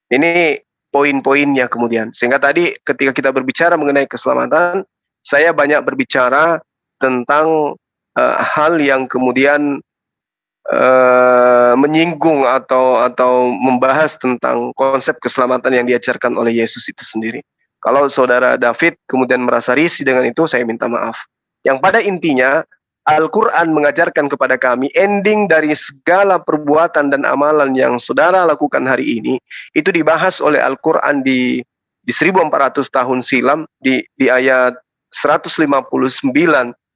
Ini poin-poinnya kemudian. Sehingga tadi ketika kita berbicara mengenai keselamatan, saya banyak berbicara tentang hal yang kemudian menyinggung atau membahas tentang konsep keselamatan yang diajarkan oleh Yesus itu sendiri. Kalau saudara David kemudian merasa risih dengan itu, saya minta maaf. Yang pada intinya, Al-Quran mengajarkan kepada kami ending dari segala perbuatan dan amalan yang saudara lakukan hari ini, itu dibahas oleh Al-Quran di 1400 tahun silam, di ayat 159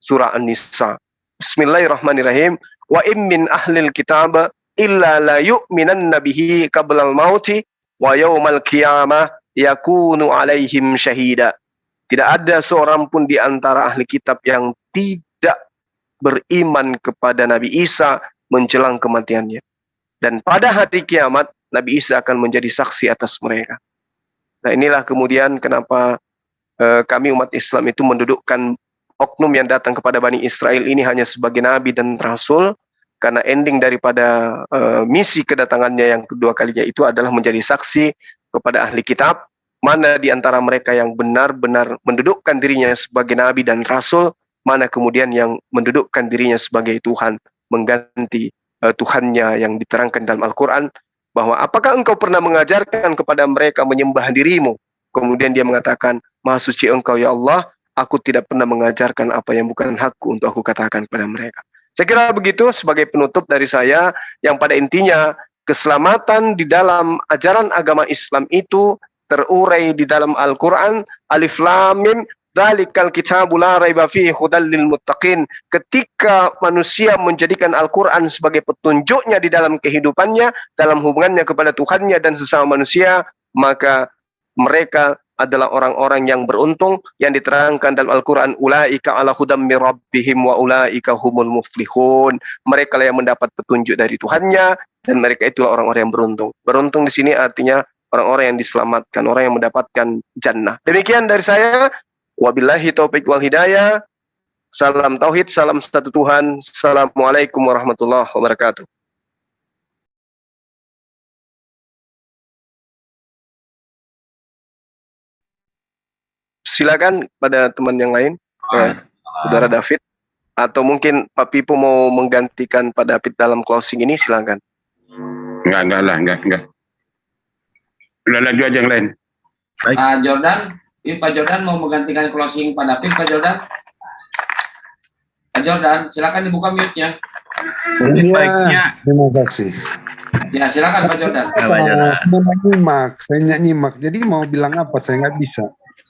surah An-Nisa. Bismillahirrahmanirrahim. Wa im min ahlil kitab illa la yu'minanna bihi qablal mauti wa yawmal qiyamah yakunu alaihim syahida. Tidak ada seorang pun di antara ahli kitab yang tidak beriman kepada Nabi Isa menjelang kematiannya. Dan pada hari kiamat, Nabi Isa akan menjadi saksi atas mereka. Nah, inilah kemudian kenapa kami umat Islam itu mendudukkan oknum yang datang kepada Bani Israel ini hanya sebagai Nabi dan Rasul, karena ending daripada misi kedatangannya yang kedua kalinya itu adalah menjadi saksi kepada ahli kitab, mana di antara mereka yang benar-benar mendudukkan dirinya sebagai Nabi dan Rasul, mana kemudian yang mendudukkan dirinya sebagai Tuhan, mengganti Tuhannya yang diterangkan dalam Al-Quran, bahwa apakah engkau pernah mengajarkan kepada mereka menyembah dirimu? Kemudian dia mengatakan, Maha suci engkau ya Allah, aku tidak pernah mengajarkan apa yang bukan hakku untuk aku katakan kepada mereka. Saya kira begitu sebagai penutup dari saya, yang pada intinya keselamatan di dalam ajaran agama Islam itu terurai di dalam Al-Quran, Alif Lam Mim, Dzalikal kitabu la raiba fihi hudal lil muttaqin. Ketika manusia menjadikan Al-Quran sebagai petunjuknya di dalam kehidupannya, dalam hubungannya kepada Tuhannya dan sesama manusia, maka mereka adalah orang-orang yang beruntung, yang diterangkan dalam Al-Quran, ulaika ala hudam min rabbihim wa ulaika humul muflihun. Mereka lah yang mendapat petunjuk dari Tuhannya, dan mereka itulah orang-orang yang beruntung. Beruntung di sini artinya orang-orang yang diselamatkan, orang yang mendapatkan jannah. Demikian dari saya. Wabillahi taufiq wal hidayah. Salam tauhid, salam satu Tuhan. Assalamualaikum warahmatullahi wabarakatuh. Silakan pada teman yang lain, Saudara David, atau mungkin Pak Pipo mau menggantikan Pak David dalam closing ini, silakan. Enggak. Udah lanjut aja yang lain. Pak Jordan, Pak Jordan mau menggantikan closing Pak David, Pak Jordan. Pak Jordan, silakan dibuka mute-nya. Baiknya. Terima kasih. Ya, silakan Pak Jordan. Saya nggak nyimak. Jadi mau bilang apa? Saya nggak bisa.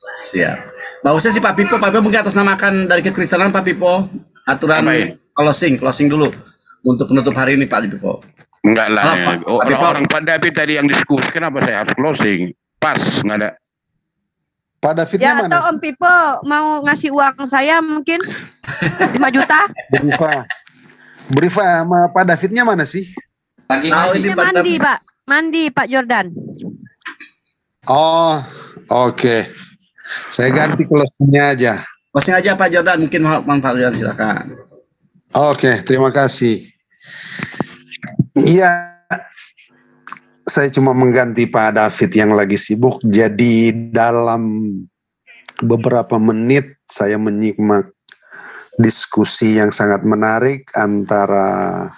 Siap. Nggak usah sih Pak Pipo mungkin atasnamakan dari kekristenan Pak Pipo. Aturan closing dulu untuk penutup hari ini Pak Pipo. Enggak lah. Orang Pak David tadi yang diskusi, kenapa saya harus closing? Pas, nggak ada. Pak Davidnya ya, mana? atau Om Pipo mau ngasih uang saya mungkin 5 juta? Berifa sama Pak Davidnya mana sih? Lagi mandi Pak Jordan. Oh, oke. Saya ganti closingnya aja. Closing aja Pak Jordan, mungkin Pak Jordan silakan. Oke, terima kasih. Iya. Saya cuma mengganti Pak David yang lagi sibuk. Jadi dalam beberapa menit saya menyimak diskusi yang sangat menarik antara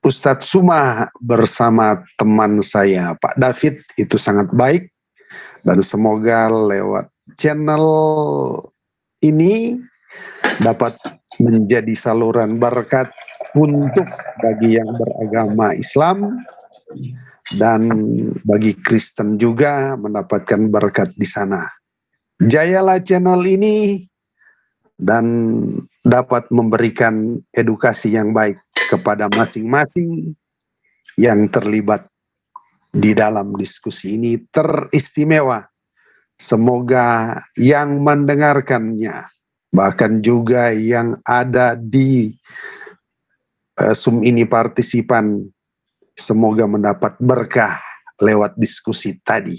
Ustadz Suma bersama teman saya Pak David. Itu sangat baik. Dan semoga lewat channel ini dapat menjadi saluran berkat untuk bagi yang beragama Islam, dan bagi Kristen juga mendapatkan berkat di sana. Jayalah channel ini dan dapat memberikan edukasi yang baik kepada masing-masing yang terlibat di dalam diskusi ini teristimewa. Semoga yang mendengarkannya, bahkan juga yang ada di Zoom ini partisipan, semoga mendapat berkah lewat diskusi tadi.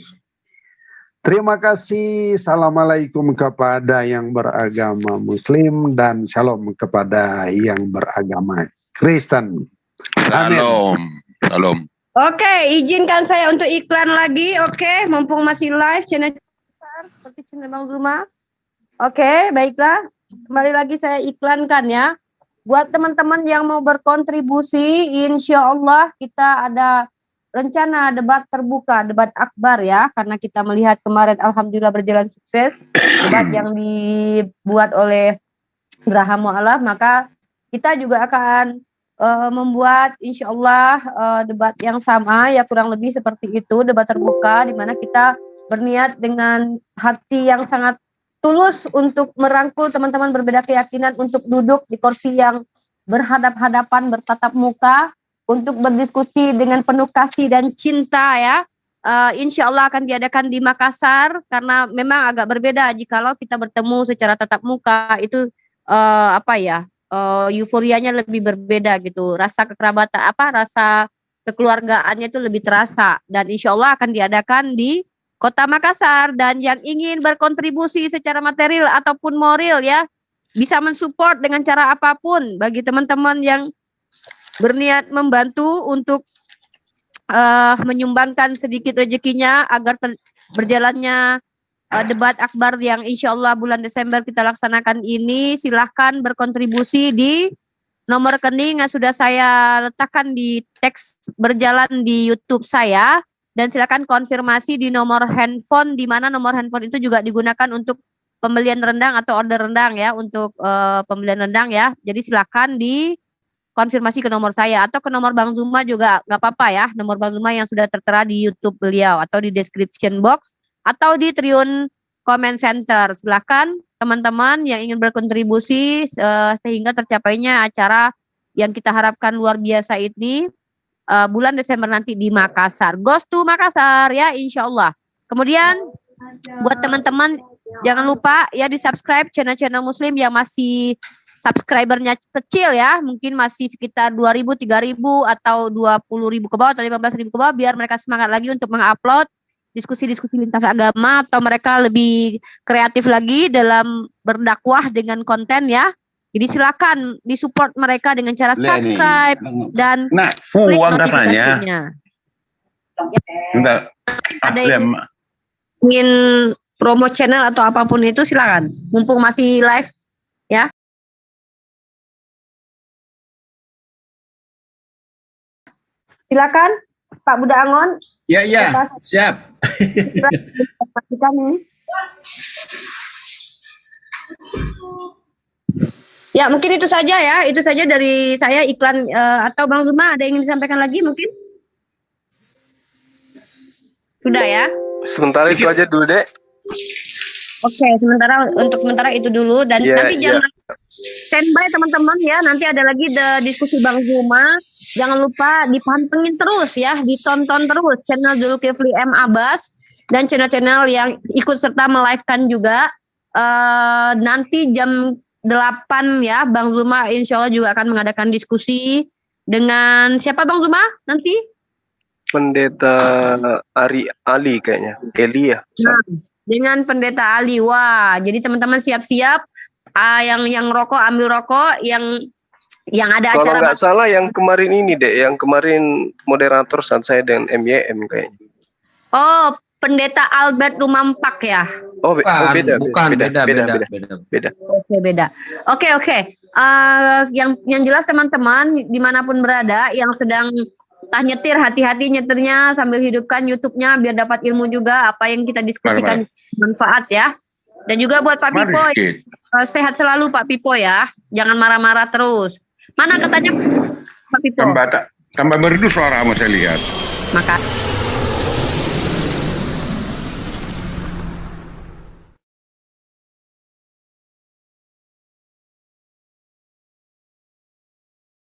Terima kasih. Assalamualaikum kepada yang beragama Muslim dan shalom kepada yang beragama Kristen. Salam. Oke, izinkan saya untuk iklan lagi. Oke, mumpung masih live channel seperti channel Bang Zuma. Oke, baiklah. Kembali lagi saya iklankan ya. Buat teman-teman yang mau berkontribusi, insya Allah kita ada rencana debat terbuka, debat akbar ya. Karena kita melihat kemarin Alhamdulillah berjalan sukses. Debat yang dibuat oleh Graham Mu'alaf, maka kita juga akan membuat insya Allah debat yang sama ya, kurang lebih seperti itu, debat terbuka di mana kita berniat dengan hati yang sangat tulus untuk merangkul teman-teman berbeda keyakinan untuk duduk di kursi yang berhadap-hadapan, bertatap muka untuk berdiskusi dengan penuh kasih dan cinta ya. Insya Allah akan diadakan di Makassar karena memang agak berbeda jikalau kita bertemu secara tatap muka itu euforianya lebih berbeda gitu, rasa kekerabatan rasa kekeluargaannya itu lebih terasa, dan insya Allah akan diadakan di Kota Makassar. Dan yang ingin berkontribusi secara material ataupun moral ya, bisa mensupport dengan cara apapun. Bagi teman-teman yang berniat membantu untuk menyumbangkan sedikit rezekinya agar berjalannya debat akbar yang insya Allah bulan Desember kita laksanakan ini, silahkan berkontribusi di nomor rekening yang sudah saya letakkan di teks berjalan di YouTube saya. Dan silakan konfirmasi di nomor handphone, di mana nomor handphone itu juga digunakan untuk pembelian rendang atau order rendang ya, untuk pembelian rendang ya. Jadi silakan di konfirmasi ke nomor saya atau ke nomor Bang Zuma juga nggak apa-apa ya, nomor Bang Zuma yang sudah tertera di YouTube beliau atau di description box atau di Tribun Comment Center. Silakan teman-teman yang ingin berkontribusi sehingga tercapainya acara yang kita harapkan luar biasa ini bulan Desember nanti di Makassar. Goes to Makassar ya, insya Allah. Kemudian buat teman-teman jangan lupa ya di subscribe channel-channel Muslim yang masih subscribernya kecil ya, mungkin masih sekitar 2.000, 3.000 atau 20.000 ke bawah atau 15.000 ke bawah, biar mereka semangat lagi untuk mengupload diskusi-diskusi lintas agama atau mereka lebih kreatif lagi dalam berdakwah dengan konten ya. Jadi silakan disupport mereka dengan cara subscribe dan klik notifikasinya. Ada yang ingin promo channel atau apapun itu silakan, mumpung masih live ya. Silakan Pak Budak Angon. Iya, siap. Ya, mungkin itu saja ya. Itu saja dari saya iklan atau Bang Zuma ada yang ingin disampaikan lagi mungkin? Sudah ya? Sementara itu aja dulu, Dek. Oke, untuk sementara itu dulu dan nanti jangan standby teman-teman ya. Nanti ada lagi diskusi Bang Zuma. Jangan lupa dipantengin terus ya, ditonton terus channel Zulkifli M Abbas dan channel-channel yang ikut serta melive-kan juga. Nanti jam 8 ya, Bang Zuma insya Allah juga akan mengadakan diskusi dengan siapa Bang Zuma nanti? Pendeta Ali kayaknya, Eli ya. Dengan Pendeta Ali. Wah, jadi teman-teman siap-siap yang rokok ambil rokok, yang ada kalau acara. Kalau nggak salah yang kemarin ini deh, yang kemarin moderator saat saya dengan MYM kayaknya. Oh, Pendeta Albert Rumampak ya? Oh, beda. Oke, beda. Oke. Yang jelas teman-teman dimanapun berada yang sedang nyetir, hati-hati nyetirnya sambil hidupkan YouTube-nya biar dapat ilmu juga apa yang kita diskusikan manfaat ya. Dan juga buat Pak Pipo sehat selalu Pak Pipo ya. Jangan marah-marah terus. Mana katanya Pak Pipo? Tambah merdu suaramu saya lihat. Maka